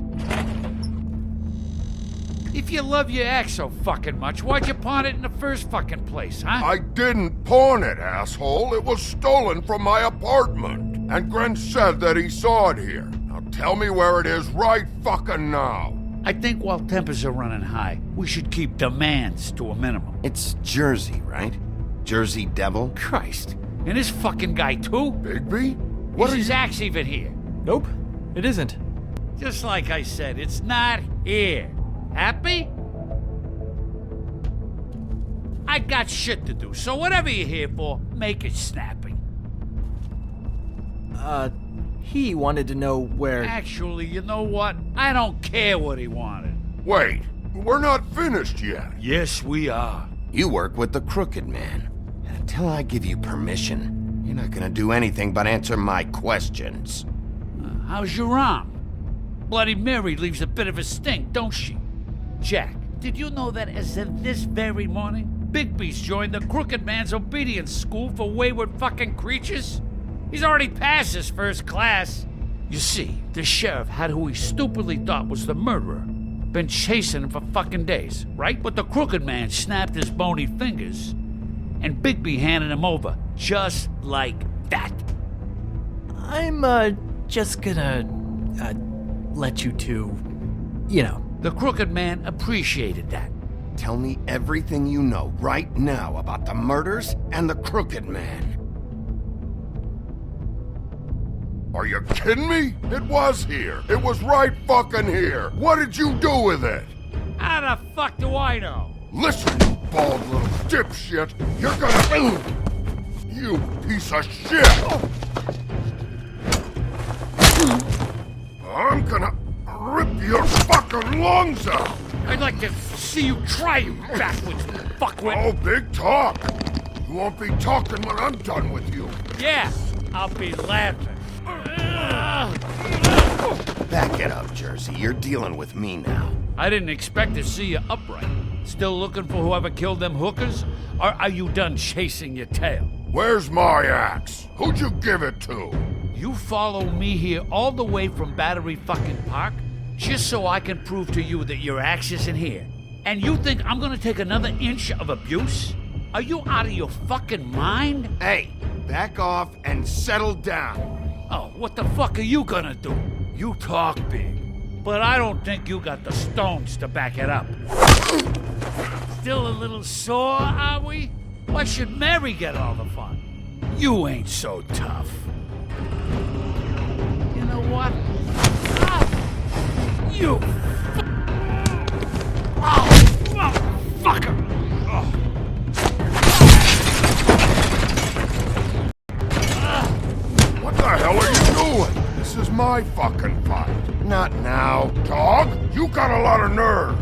If you love your ex so fucking much, why'd you pawn it in the first fucking place, huh? I didn't pawn it, asshole. It was stolen from my apartment. And Gren said that he saw it here. Now tell me where it is right fucking now. I think while tempers are running high, we should keep demands to a minimum. It's Jersey, right? Jersey Devil? Christ. And this fucking guy, too? Bigby? What is his axe even here? Nope, it isn't. Just like I said, it's not here. Happy? I got shit to do, so whatever you're here for, make it snappy. He wanted to know where... Actually, you know what? I don't care what he wanted. Wait, we're not finished yet. Yes, we are. You work with the Crooked Man. And until I give you permission, you're not gonna do anything but answer my questions. How's your arm? Bloody Mary leaves a bit of a stink, don't she? Jack, did you know that as of this very morning, Bigby's joined the Crooked Man's obedience school for wayward fucking creatures? He's already passed his first class. You see, the sheriff had who he stupidly thought was the murderer. Been chasing him for fucking days, right? But the Crooked Man snapped his bony fingers, and Bigby handed him over, just like that. I'm, just gonna, let you two, you know. The Crooked Man appreciated that. Tell me everything you know right now about the murders and the Crooked Man. Are you kidding me? It was here. It was right fucking here. What did you do with it? How the fuck do I know? Listen, you bald little dipshit. You're gonna... You piece of shit! I'm gonna rip your fucking lungs out! I'd like to see you try, you backwards fuckwit! Oh, big talk! You won't be talking when I'm done with you. Yeah, I'll be laughing. Back it up, Jersey. You're dealing with me now. I didn't expect to see you upright. Still looking for whoever killed them hookers? Or are you done chasing your tail? Where's my axe? Who'd you give it to? You follow me here all the way from Battery fucking Park just so I can prove to you that your axe isn't here. And you think I'm gonna take another inch of abuse? Are you out of your fucking mind? Hey, back off and settle down. Oh, what the fuck are you gonna do? You talk big, but I don't think you got the stones to back it up. Still a little sore, are we? Why should Mary get all the fun? You ain't so tough. You know what? You fucker! What the hell are you doing? This is my fucking fight. Not now. Dog, you got a lot of nerve.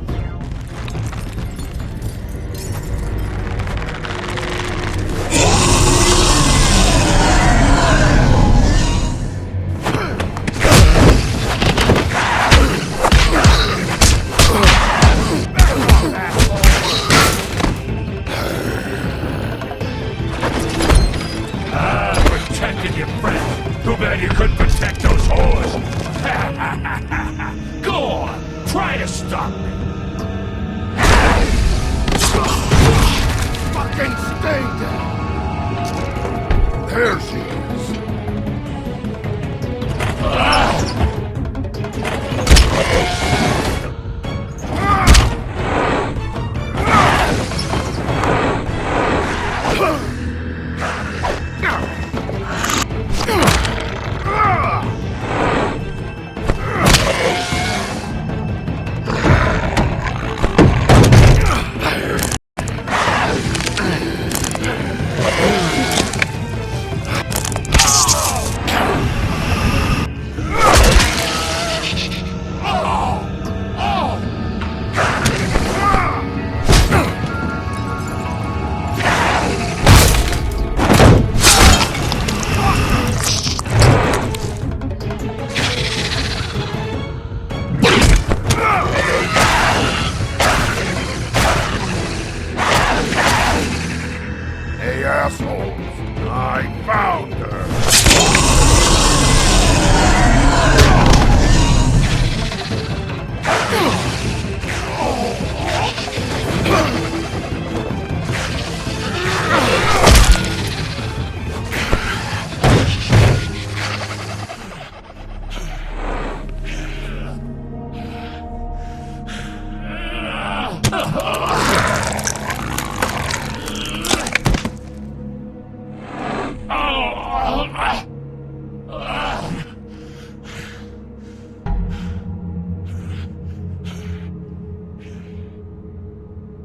stop me. Fucking stay down. There she is.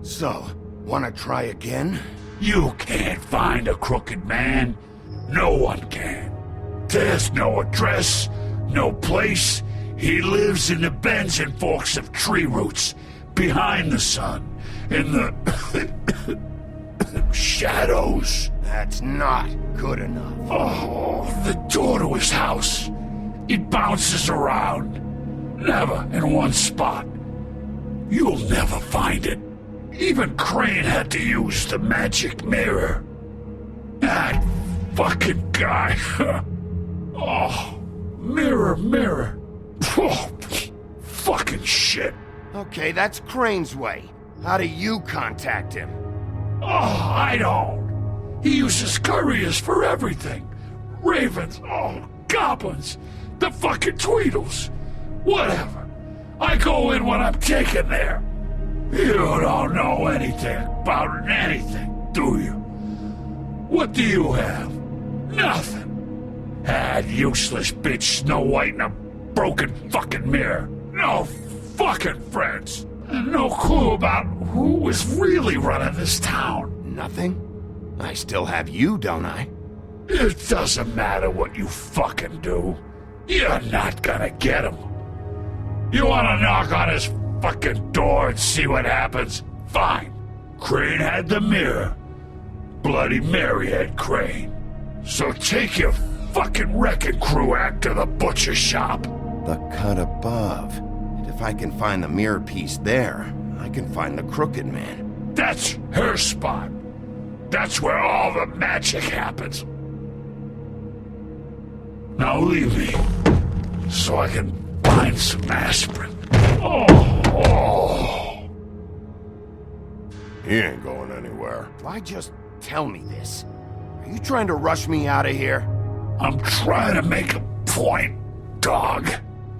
So, wanna try again? You can't find a crooked man. No one can. There's no address, no place. He lives in the bends and forks of tree roots, behind the sun, in the shadows. That's not good enough. Oh, the door to his house. It bounces around. Never in one spot. You'll never find it. Even Crane had to use the magic mirror. That fucking guy. Oh, mirror, mirror. Oh, fucking shit. Okay, that's Crane's way. How do you contact him? Oh, I don't. He uses couriers for everything. Ravens, oh, goblins, the fucking Tweedles. Whatever. I go in when I'm taken there. You don't know anything about anything, do you? What do you have? Nothing. That useless bitch Snow White and a broken fucking mirror. No fucking friends. And no clue about who was really running this town. Nothing? I still have you, don't I? It doesn't matter what you fucking do. You're not gonna get him. You wanna knock on his fucking door and see what happens? Fine. Crane had the mirror. Bloody Mary had Crane. So take your fucking wrecking crew act to the butcher shop. The cut above. And if I can find the mirror piece there, I can find the Crooked Man. That's her spot. That's where all the magic happens. Now leave me, so I can find some aspirin. Oh. He ain't going anywhere. Why just tell me this? Are you trying to rush me out of here? I'm trying to make a point, dog.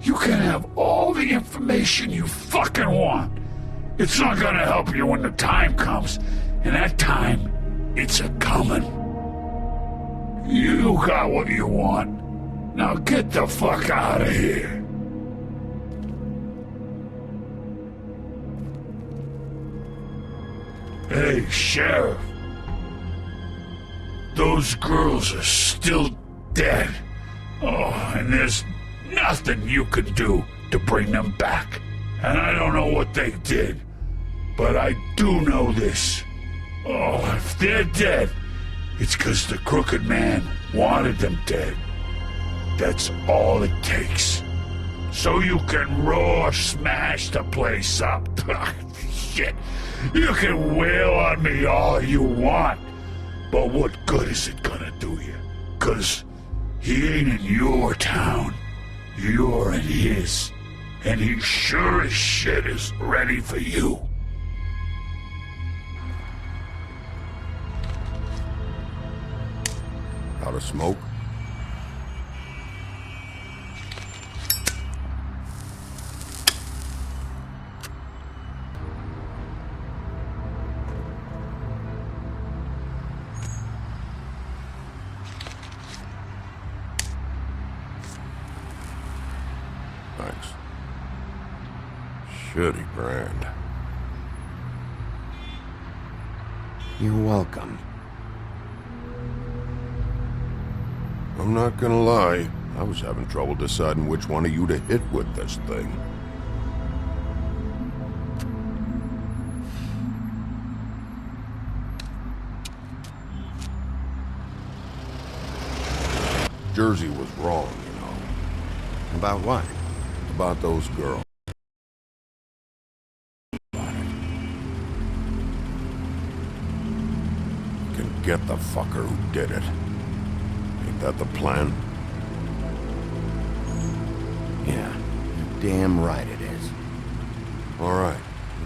You can have all the information you fucking want. It's not gonna help you when the time comes, and that time, it's a-comin'. You got what you want. Now get the fuck out of here. Hey, Sheriff. Those girls are still dead. Oh, and there's nothing you can do to bring them back. And I don't know what they did, but I do know this. Oh, if they're dead, it's 'cause the Crooked Man wanted them dead. That's all it takes. So you can roar smash the place up. Shit. You can wail on me all you want, but what good is it gonna do you? 'Cause he ain't in your town. You're in his. and he sure as shit is ready for you. Out of smoke? Thanks. Shitty brand. You're welcome. I'm not gonna lie, I was having trouble deciding which one of you to hit with this thing. Jersey was wrong, you know. About what? About those girls. Can get the fucker who did it. Ain't that the plan? Yeah, you're damn right it is. All right,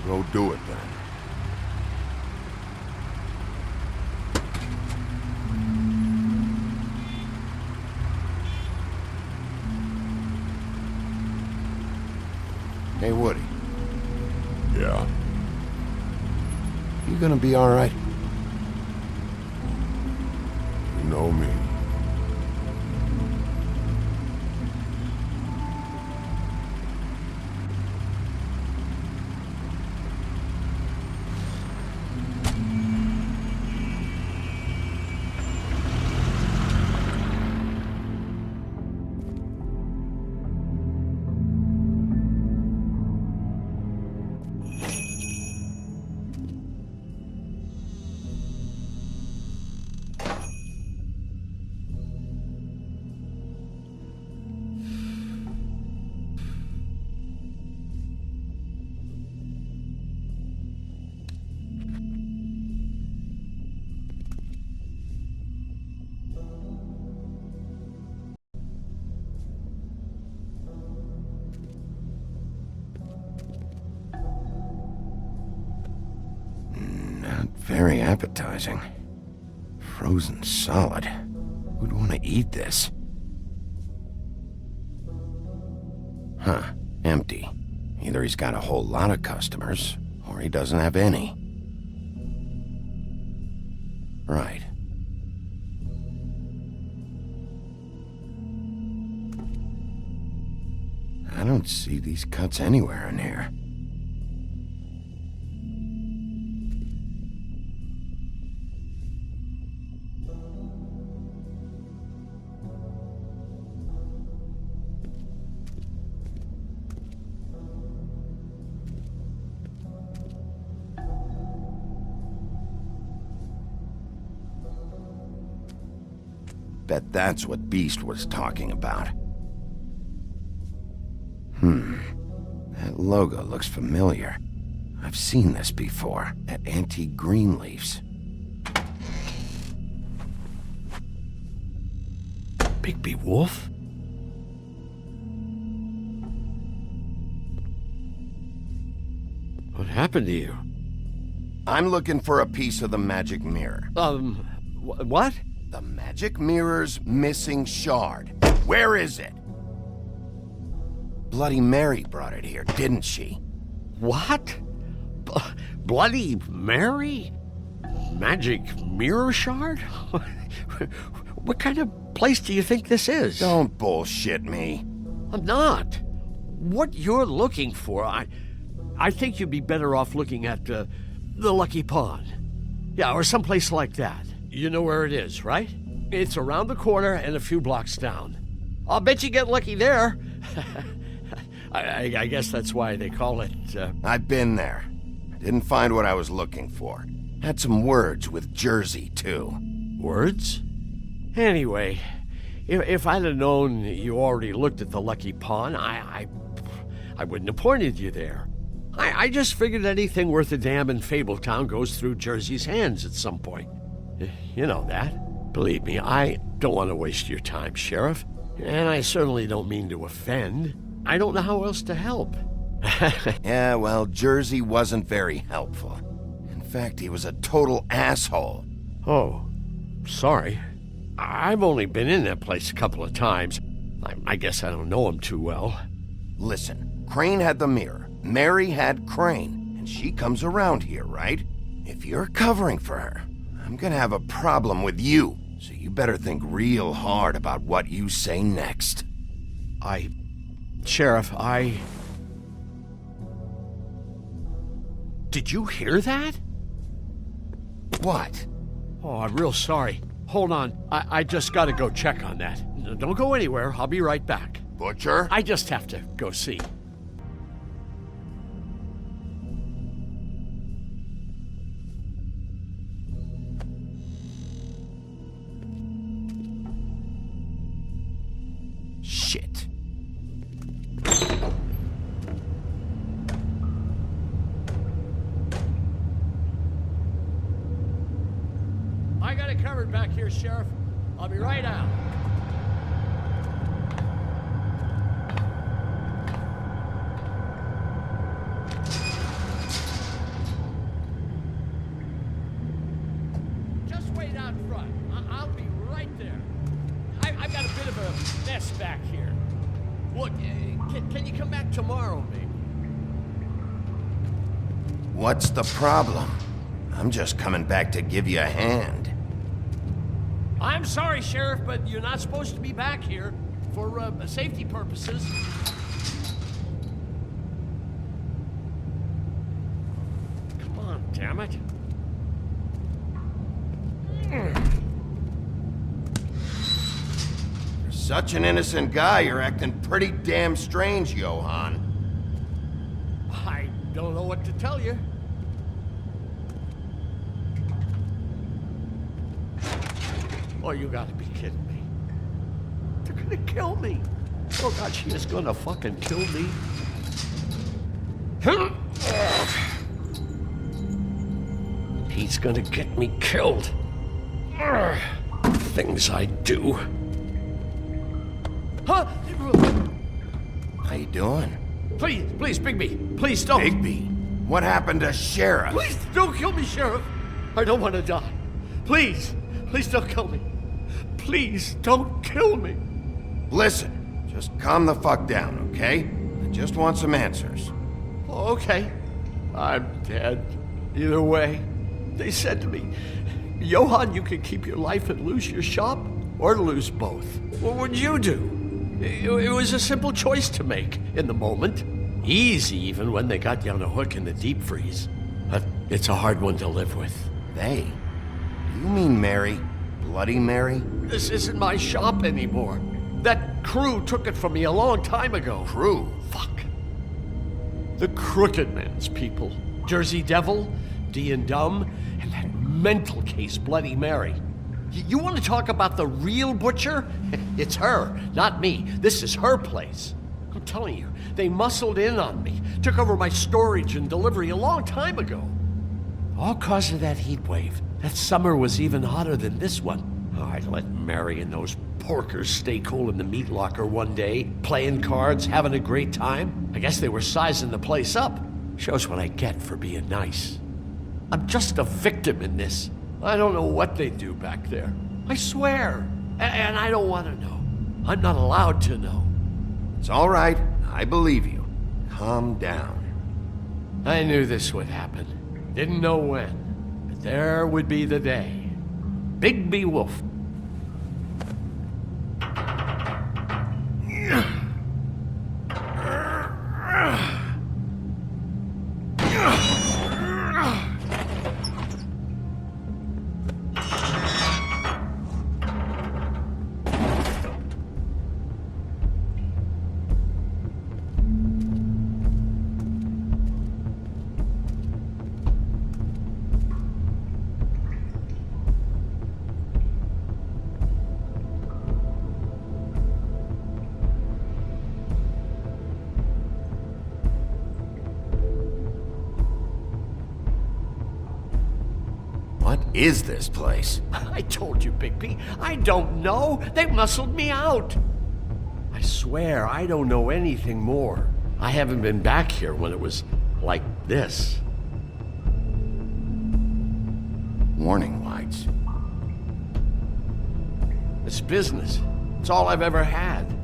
go do it then. Hey, Woody. Yeah? You gonna be all right? You know me. Very appetizing. Frozen solid. Who'd want to eat this? Huh. Empty. Either he's got a whole lot of customers, or he doesn't have any. Right. I don't see these cuts anywhere in here. Bet that's what Beast was talking about. That logo looks familiar. I've seen this before, at Antique Greenleaf's. Bigby Wolf? What happened to you? I'm looking for a piece of the magic mirror. What? The magic mirror's missing shard. Where is it? Bloody Mary brought it here, didn't she? What? Bloody Mary? Magic mirror shard? What kind of place do you think this is? Don't bullshit me. I'm not. What you're looking for, I think you'd be better off looking at the Lucky Pond. Yeah, or someplace like that. You know where it is, right? It's around the corner and a few blocks down. I'll bet you get lucky there. I guess that's why they call it, I've been there. Didn't find what I was looking for. Had some words with Jersey, too. Words? Anyway, if I'd have known you already looked at the Lucky Pond, I wouldn't have pointed you there. I just figured anything worth a damn in Fabletown goes through Jersey's hands at some point. You know that. Believe me, I don't want to waste your time, Sheriff. And I certainly don't mean to offend. I don't know how else to help. Yeah, well, Jersey wasn't very helpful. In fact, he was a total asshole. Oh, sorry. I've only been in that place a couple of times. I guess I don't know him too well. Listen, Crane had the mirror. Mary had Crane. And she comes around here, right? If you're covering for her, I'm gonna have a problem with you. So you better think real hard about what you say next. Sheriff, Did you hear that? What? Oh, I'm real sorry. Hold on. I just gotta go check on that. Don't go anywhere. I'll be right back. Butcher? I just have to go see. Shit. I got it covered back here, Sheriff. I'll be right out. Just wait out front. I'll be right there. I've got a bit of a mess back here. Look, can you come back tomorrow, maybe? What's the problem? I'm just coming back to give you a hand. I'm sorry, Sheriff, but you're not supposed to be back here for safety purposes. Come on, damn it. You're such an innocent guy, you're acting pretty damn strange, Johann. I don't know what to tell you. Oh, you gotta be kidding me. They're gonna kill me. Oh, God, she is gonna fucking kill me. He's gonna get me killed. Things I do. Huh? How you doing? Please, Bigby. Please don't. Bigby? What happened to Sheriff? Please don't kill me, Sheriff. I don't want to die. Please don't kill me. Please don't kill me. Listen, just calm the fuck down, okay? I just want some answers. Okay. I'm dead. Either way. They said to me, Johann, you can keep your life and lose your shop, or lose both. What would you do? It was a simple choice to make in the moment. Easy even when they got you on a hook in the deep freeze. But it's a hard one to live with. They? You mean Mary? Bloody Mary? This isn't my shop anymore. That crew took it from me a long time ago. Crew? Fuck. The Crooked Man's people. Jersey Devil, D and Dumb, and that mental case, Bloody Mary. You want to talk about the real butcher? It's her, not me. This is her place. I'm telling you, they muscled in on me, took over my storage and delivery a long time ago. All cause of that heat wave. That summer was even hotter than this one. Oh, I let Mary and those porkers stay cool in the meat locker one day, playing cards, having a great time. I guess they were sizing the place up. Shows what I get for being nice. I'm just a victim in this. I don't know what they do back there. I swear. And I don't want to know. I'm not allowed to know. It's all right. I believe you. Calm down. I knew this would happen. Didn't know when. But there would be the day. Bigby Wolf. What is this place? I told you, Bigby. I don't know. They muscled me out. I swear, I don't know anything more. I haven't been back here when it was like this. Warning lights. It's business. It's all I've ever had.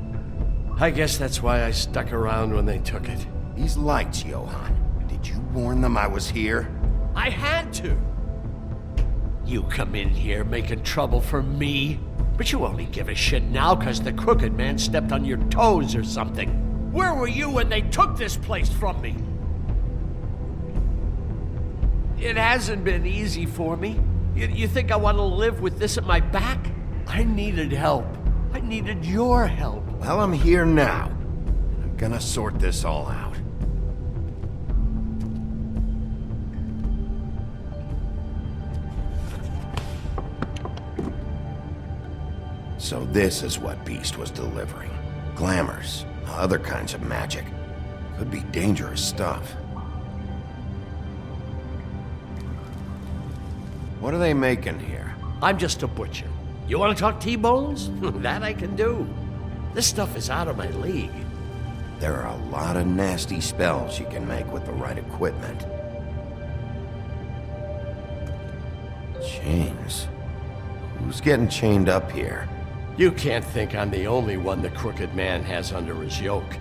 I guess that's why I stuck around when they took it. These lights, Johann. Did you warn them I was here? I had to. You come in here making trouble for me, but you only give a shit now because the crooked man stepped on your toes or something. Where were you when they took this place from me? It hasn't been easy for me. You think I want to live with this at my back? I needed help. I needed your help. Well, I'm here now. I'm gonna sort this all out. So this is what Beast was delivering. Glamours, other kinds of magic. Could be dangerous stuff. What are they making here? I'm just a butcher. You want to talk T-bones? That I can do. This stuff is out of my league. There are a lot of nasty spells you can make with the right equipment. Chains. Who's getting chained up here? You can't think I'm the only one the crooked man has under his yoke.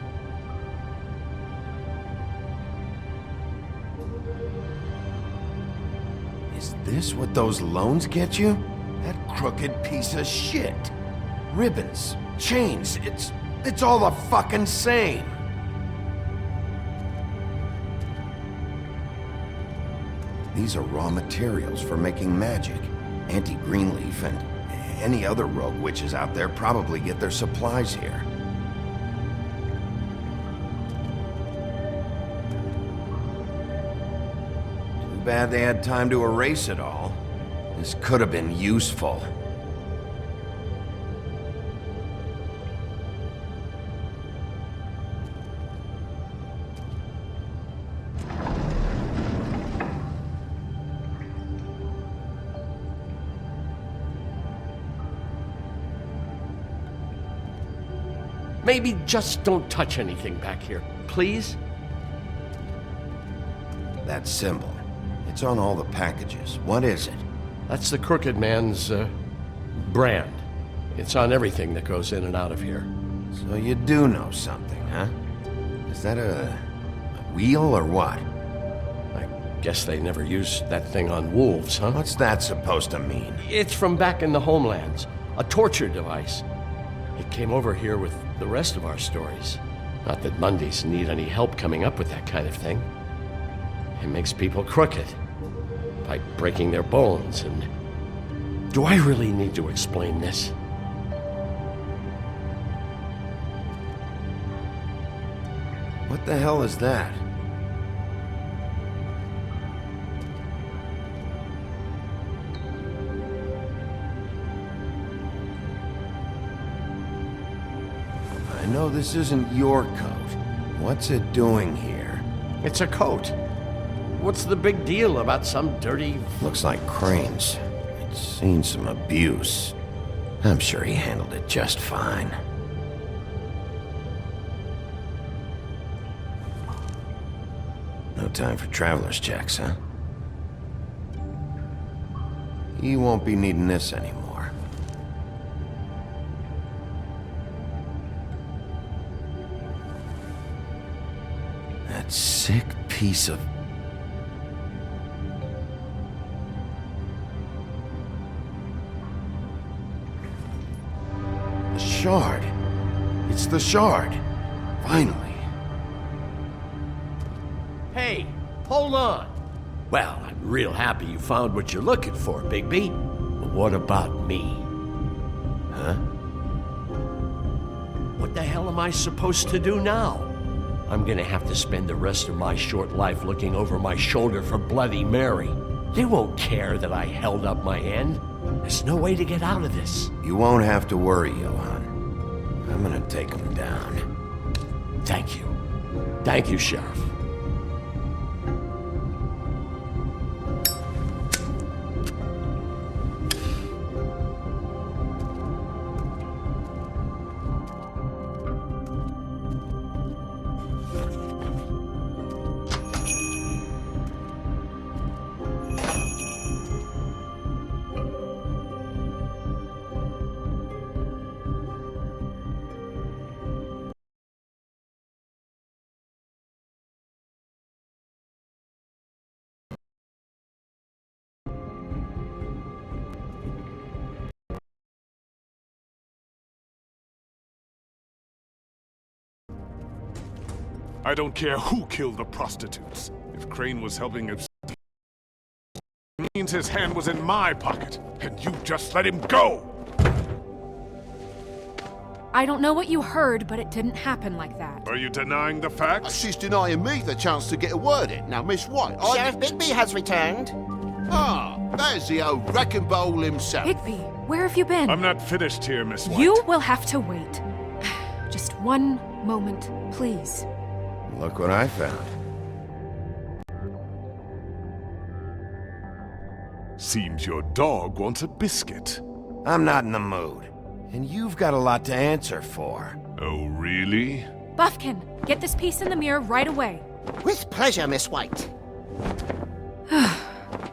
Is this what those loans get you? That crooked piece of shit. Ribbons, chains, it's all the fucking same. These are raw materials for making magic. Auntie Greenleaf and any other rogue witches out there probably get their supplies here. Too bad they had time to erase it all. This could have been useful. Maybe just don't touch anything back here, please? That symbol. It's on all the packages. What is it? That's the crooked man's, brand. It's on everything that goes in and out of here. So you do know something, huh? Is that a wheel or what? I guess they never used that thing on wolves, huh? What's that supposed to mean? It's from back in the homelands. A torture device. It came over here with the rest of our stories. Not that Mondays need any help coming up with that kind of thing. It makes people crooked. By breaking their bones and... Do I really need to explain this? What the hell is that? I know this isn't your coat. What's it doing here? It's a coat. What's the big deal about some dirty... Looks like Crane's. It's seen some abuse. I'm sure he handled it just fine. No time for traveler's checks, huh? He won't be needing this anymore. That sick piece of... The shard. It's the shard. Finally. Hey, hold on. Well, I'm real happy you found what you're looking for, Bigby. But what about me? Huh? What the hell am I supposed to do now? I'm gonna have to spend the rest of my short life looking over my shoulder for Bloody Mary. They won't care that I held up my end. There's no way to get out of this. You won't have to worry, Johann. I'm gonna take him down. Thank you. Thank you, Sheriff. I don't care who killed the prostitutes. If Crane was helping him, it means his hand was in my pocket, and you just let him go! I don't know what you heard, but it didn't happen like that. Are you denying the facts? She's denying me the chance to get a word in. Now, Miss White, Sheriff Bigby has returned. Ah, there's the old wrecking bowl himself. Bigby, where have you been? I'm not finished here, Miss White. You will have to wait. Just one moment, please. Look what I found. Seems your dog wants a biscuit. I'm not in the mood. And you've got a lot to answer for. Oh, really? Buffkin, get this piece in the mirror right away. With pleasure, Miss White.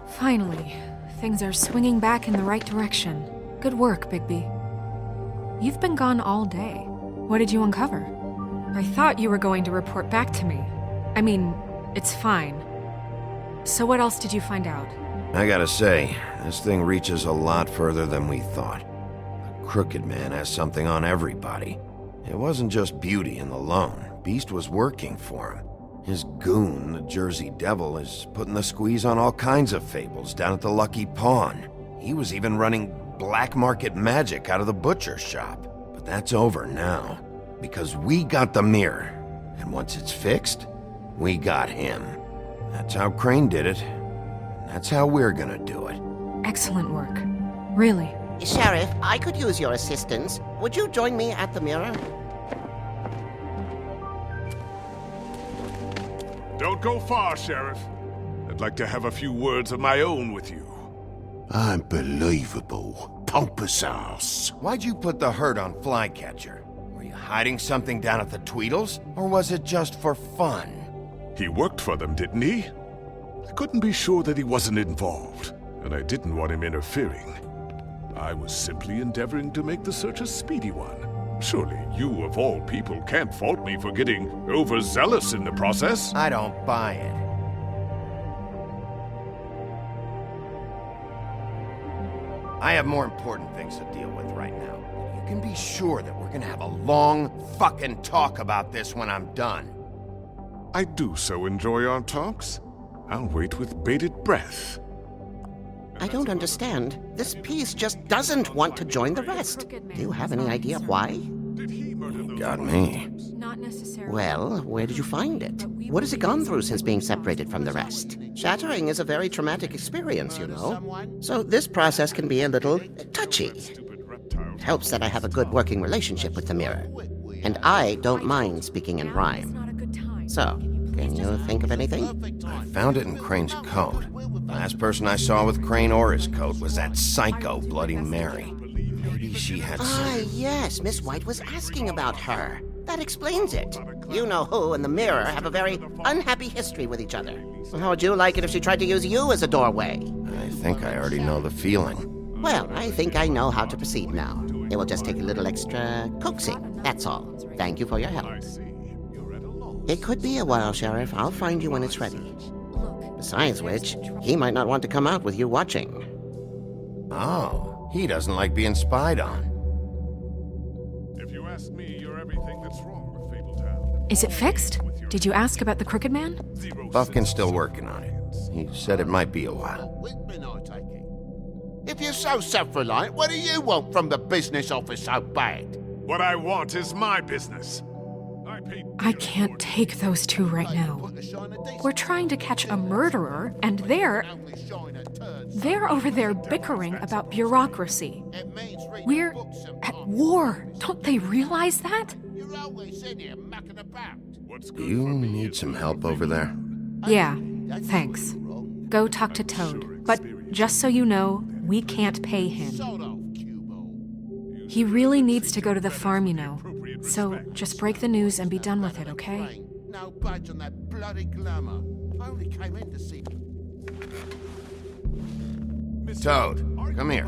Finally, things are swinging back in the right direction. Good work, Bigby. You've been gone all day. What did you uncover? I thought you were going to report back to me. I mean, it's fine. So what else did you find out? I gotta say, this thing reaches a lot further than we thought. The Crooked Man has something on everybody. It wasn't just Beauty and the Lone. Beast was working for him. His goon, the Jersey Devil, is putting the squeeze on all kinds of Fables down at the Lucky Pawn. He was even running black market magic out of the butcher shop. But that's over now, because we got the mirror. And once it's fixed, we got him. That's how Crane did it. That's how we're gonna do it. Excellent work. Really. Sheriff, I could use your assistance. Would you join me at the mirror? Don't go far, Sheriff. I'd like to have a few words of my own with you. Unbelievable. Pompous ass. Why'd you put the hurt on Flycatcher? Were you hiding something down at the Tweedles? Or was it just for fun? He worked for them, didn't he? I couldn't be sure that he wasn't involved, and I didn't want him interfering. I was simply endeavoring to make the search a speedy one. Surely you, of all people, can't fault me for getting overzealous in the process. I don't buy it. I have more important things to deal with right now. You can be sure that we're gonna have a long fucking talk about this when I'm done. I do so enjoy our talks. I'll wait with bated breath. I don't understand. This piece just doesn't want to join the rest. Do you have any idea why? Got me. Not necessarily. Well, where did you find it? What has it gone through since being separated from the rest? Shattering is a very traumatic experience, you know. So this process can be a little touchy. It helps that I have a good working relationship with the mirror. And I don't mind speaking in rhyme. So, can you think of anything? I found it in Crane's coat. The last person I saw with Crane or his coat was that psycho Bloody Mary. Maybe she had some... yes, Miss White was asking about her. That explains it. You know who and the mirror have a very unhappy history with each other. How would you like it if she tried to use you as a doorway? I think I already know the feeling. Well, I think I know how to proceed now. It will just take a little extra coaxing, that's all. Thank you for your help. It could be a while, Sheriff. I'll find you when it's ready. Besides which, he might not want to come out with you watching. Oh, he doesn't like being spied on. If you ask me, you're everything that's wrong with Fabletown. Is it fixed? Did you ask about the Crooked Man? Buffkin's still working on it. He said it might be a while. If you're so self-reliant, what do you want from the business office so bad? What I want is my business. I can't take those two right now. We're trying to catch a murderer, and they're over there bickering about bureaucracy. We're at war. Don't they realize that? Do you need some help over there? Yeah, thanks. Go talk to Toad. But just so you know, we can't pay him. He really needs to go to the farm, you know. So just break the news and be done with it, okay? No budge on that bloody glamour. I only came in to see... Toad, come here.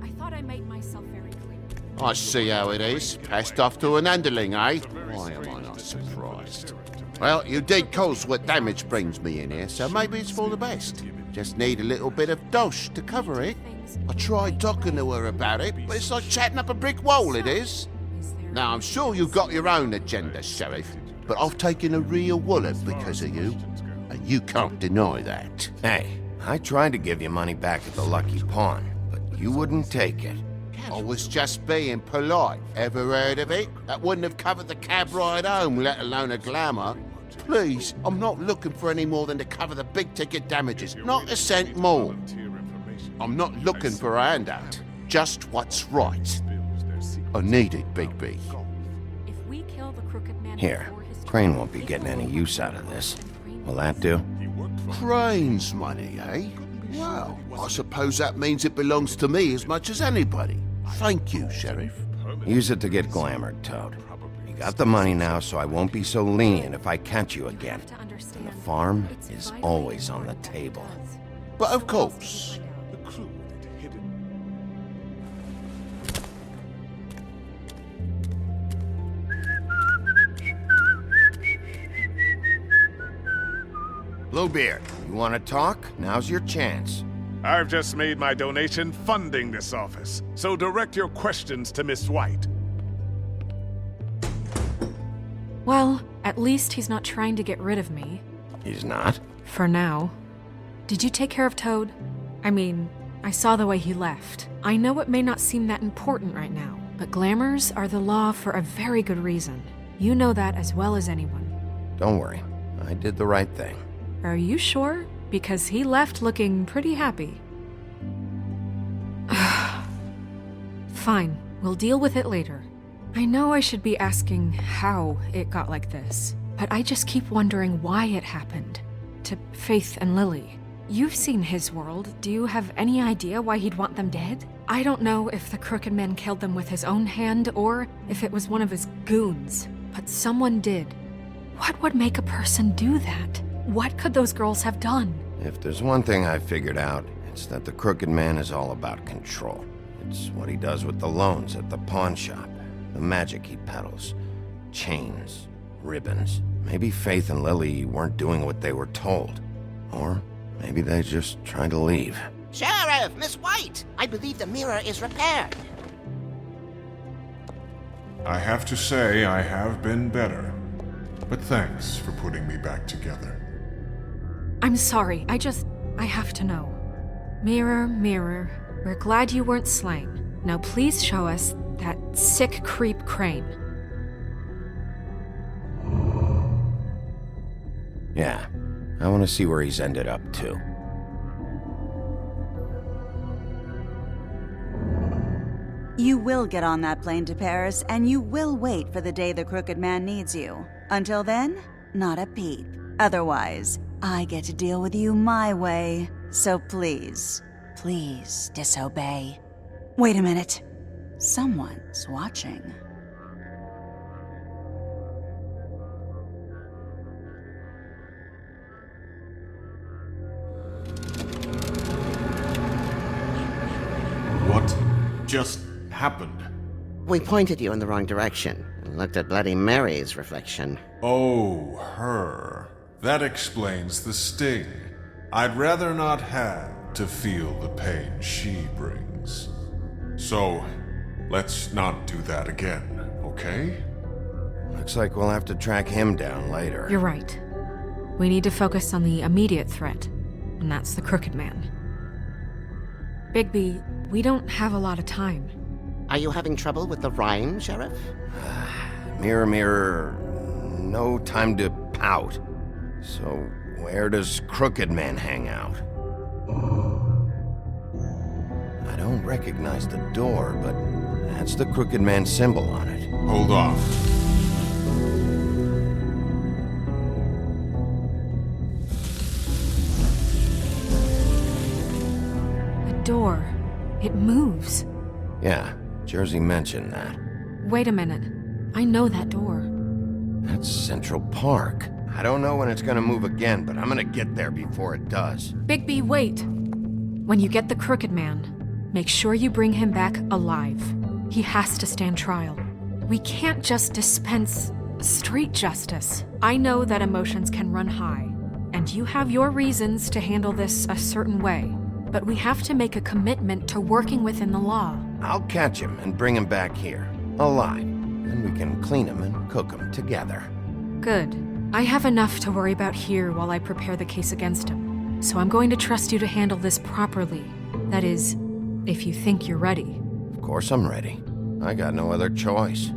I thought I made myself very clear. I see how it is. Passed off to an underling, eh? Why am I not surprised? Well, you did cause what damage brings me in here, so maybe it's for the best. Just need a little bit of dosh to cover it. I tried talking to her about it, but it's like chatting up a brick wall, it is. Now, I'm sure you've got your own agenda, Sheriff, but I've taken a real wallet because of you, and you can't deny that. Hey, I tried to give you money back at the Lucky Pawn, but you wouldn't take it. I was just being polite. Ever heard of it? That wouldn't have covered the cab ride home, let alone a glamour. Please, I'm not looking for any more than to cover the big-ticket damages, not a cent more. I'm not looking for a handout, just what's right. I need it, Bigby. If we kill the crooked man Here, Crane won't be getting any use out of this. Will that do? Crane's money, eh? Well, I suppose that means it belongs to me as much as anybody. Thank you, Sheriff. Use it to get glamored, Toad. You got the money now, so I won't be so lenient if I catch you again. And the farm is always on the table. But of course. Bluebeard, you want to talk? Now's your chance. I've just made my donation funding this office, so direct your questions to Miss White. Well, at least he's not trying to get rid of me. He's not? For now. Did you take care of Toad? I mean, I saw the way he left. I know it may not seem that important right now, but glamours are the law for a very good reason. You know that as well as anyone. Don't worry. I did the right thing. Are you sure? Because he left looking pretty happy. Fine, we'll deal with it later. I know I should be asking how it got like this, but I just keep wondering why it happened. To Faith and Lily. You've seen his world. Do you have any idea why he'd want them dead? I don't know if the Crooked Man killed them with his own hand or if it was one of his goons, but someone did. What would make a person do that? What could those girls have done? If there's one thing I figured out, it's that the Crooked Man is all about control. It's what he does with the loans at the pawn shop, the magic he peddles, chains, ribbons. Maybe Faith and Lily weren't doing what they were told. Or maybe they just tried to leave. Sheriff, Miss White! I believe the mirror is repaired. I have to say I have been better, but thanks for putting me back together. I'm sorry, I have to know. Mirror, mirror, we're glad you weren't slain. Now please show us that sick creep Crane. Yeah, I want to see where he's ended up, too. You will get on that plane to Paris, and you will wait for the day the Crooked Man needs you. Until then, not a peep. Otherwise, I get to deal with you my way. So please, please disobey. Wait a minute. Someone's watching. What just happened? We pointed you in the wrong direction and looked at Bloody Mary's reflection. Oh, her. That explains the sting. I'd rather not have to feel the pain she brings. So, let's not do that again, okay? Looks like we'll have to track him down later. You're right. We need to focus on the immediate threat, and that's the Crooked Man. Bigby, we don't have a lot of time. Are you having trouble with the rhyme, Sheriff? Mirror, mirror, no time to pout. So, where does Crooked Man hang out? I don't recognize the door, but that's the Crooked Man symbol on it. Hold on. A door. It moves. Yeah, Jersey mentioned that. Wait a minute. I know that door. That's Central Park. I don't know when it's gonna move again, but I'm gonna get there before it does. Bigby, wait! When you get the Crooked Man, make sure you bring him back alive. He has to stand trial. We can't just dispense street justice. I know that emotions can run high, and you have your reasons to handle this a certain way, but we have to make a commitment to working within the law. I'll catch him and bring him back here, alive. Then we can clean him and cook him together. Good. I have enough to worry about here while I prepare the case against him. So I'm going to trust you to handle this properly. That is, if you think you're ready. Of course I'm ready. I got no other choice.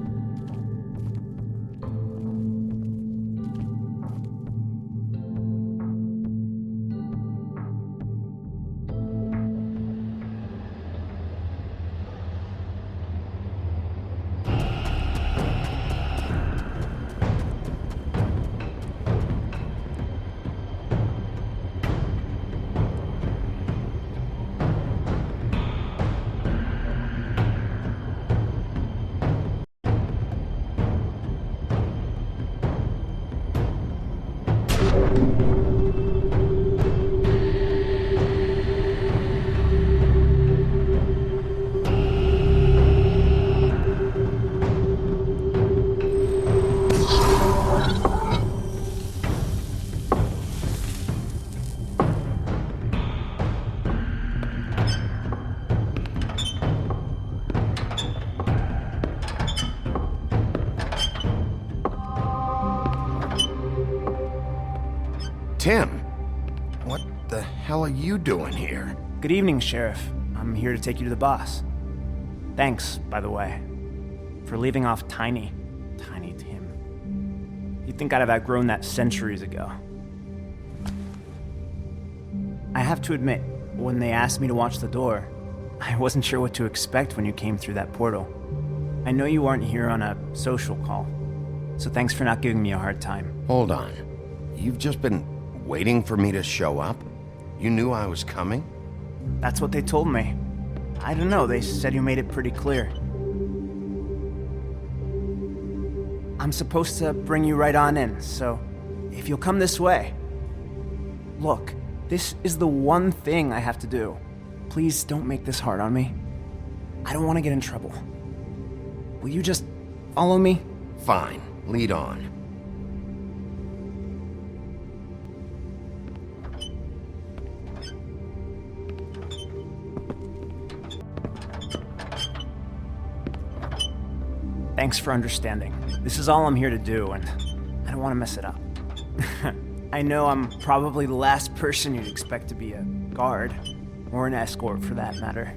Tim, what the hell are you doing here? Good evening, Sheriff. I'm here to take you to the boss. Thanks, by the way, for leaving off Tiny Tim. You'd think I'd have outgrown that centuries ago. I have to admit, when they asked me to watch the door, I wasn't sure what to expect when you came through that portal. I know you aren't here on a social call, so thanks for not giving me a hard time. Hold on. You've just been waiting for me to show up? You knew I was coming? That's what they told me. I don't know, they said you made it pretty clear. I'm supposed to bring you right on in, so if you'll come this way. Look, this is the one thing I have to do. Please don't make this hard on me. I don't want to get in trouble. Will you just follow me? Fine, lead on. Thanks for understanding. This is all I'm here to do, and I don't want to mess it up. I know I'm probably the last person you'd expect to be a guard, or an escort for that matter.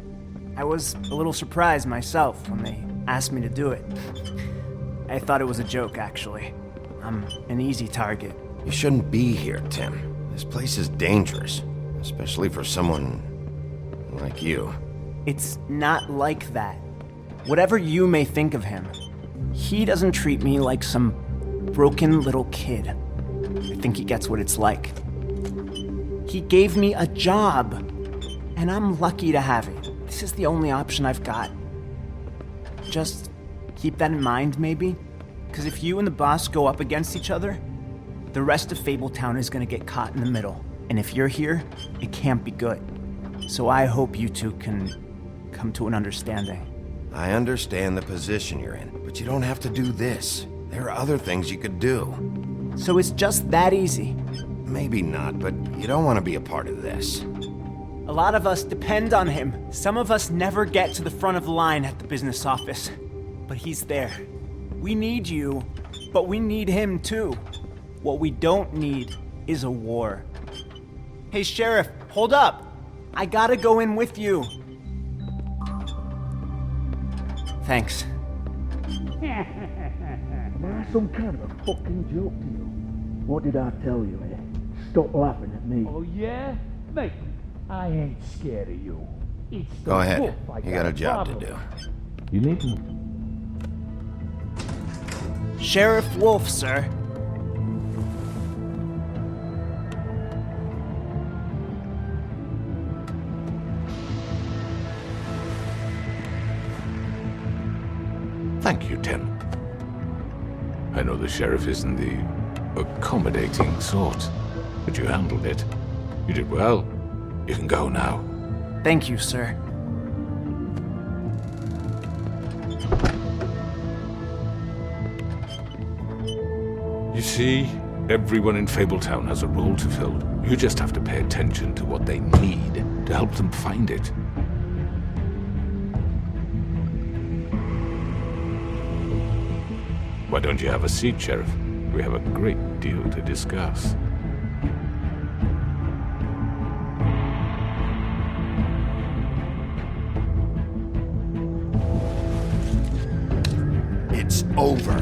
I was a little surprised myself when they asked me to do it. I thought it was a joke, actually. I'm an easy target. You shouldn't be here, Tim. This place is dangerous, especially for someone like you. It's not like that. Whatever you may think of him, he doesn't treat me like some broken little kid. I think he gets what it's like. He gave me a job, and I'm lucky to have it. This is the only option I've got. Just keep that in mind, maybe? Because if you and the boss go up against each other, the rest of Fabletown is going to get caught in the middle. And if you're here, it can't be good. So I hope you two can come to an understanding. I understand the position you're in, but you don't have to do this. There are other things you could do. So it's just that easy? Maybe not, but you don't want to be a part of this. A lot of us depend on him. Some of us never get to the front of the line at the business office. But he's there. We need you, but we need him too. What we don't need is a war. Hey, Sheriff, hold up! I gotta go in with you. Thanks. Am I some kind of a fucking joke to you? What did I tell you, eh? Stop laughing at me. Oh, yeah? Mate, I ain't scared of you. It's the Go ahead. wolf I You got a job to problem. do. You need me? Sheriff Wolf, sir. Thank you, Tim. I know the sheriff isn't the accommodating sort, but you handled it. You did well. You can go now. Thank you, sir. You see, everyone in Fabletown has a role to fill. You just have to pay attention to what they need to help them find it. Why don't you have a seat, Sheriff? We have a great deal to discuss. It's over.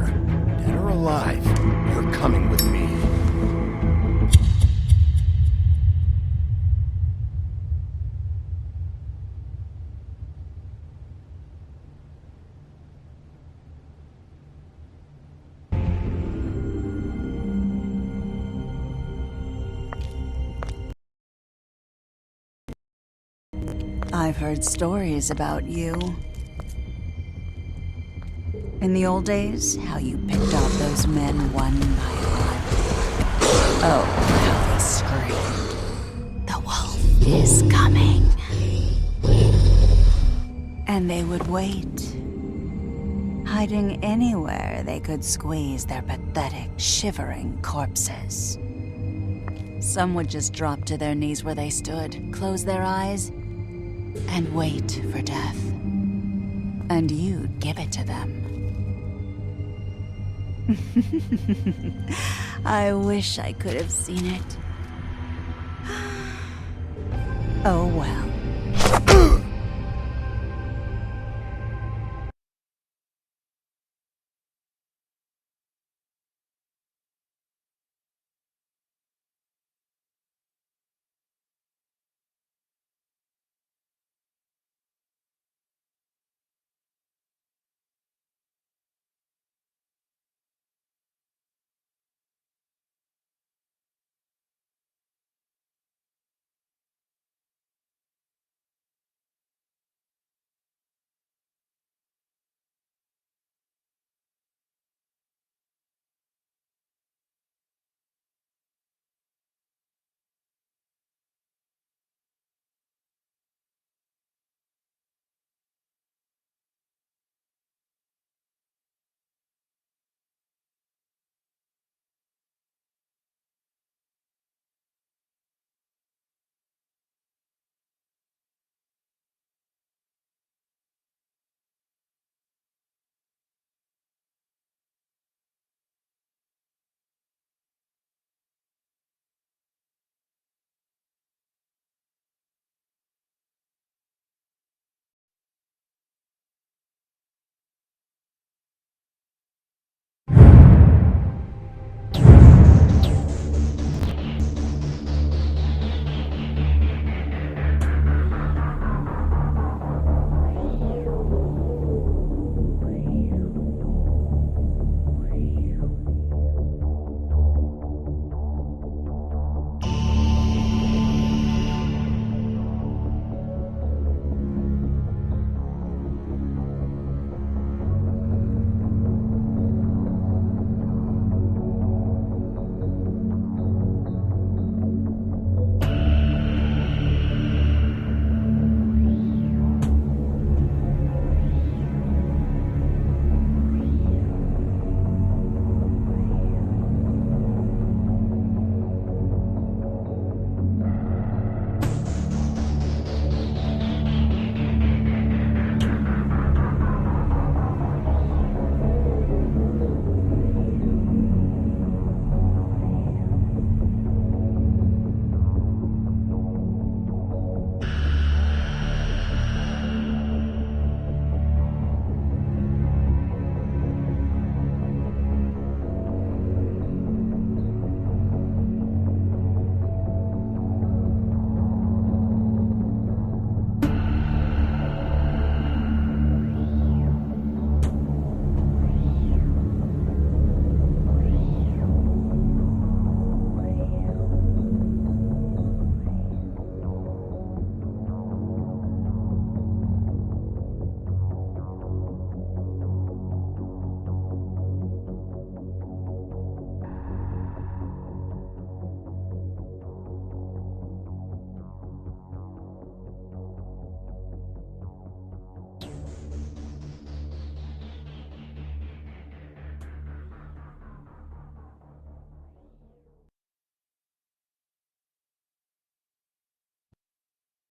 Dead or alive, you're coming with me. I've heard stories about you. In the old days, how you picked off those men one by one. Oh, how they screamed. The wolf is coming. And they would wait, hiding anywhere they could squeeze their pathetic, shivering corpses. Some would just drop to their knees where they stood, close their eyes, and wait for death. And you'd give it to them. I wish I could have seen it. Oh well.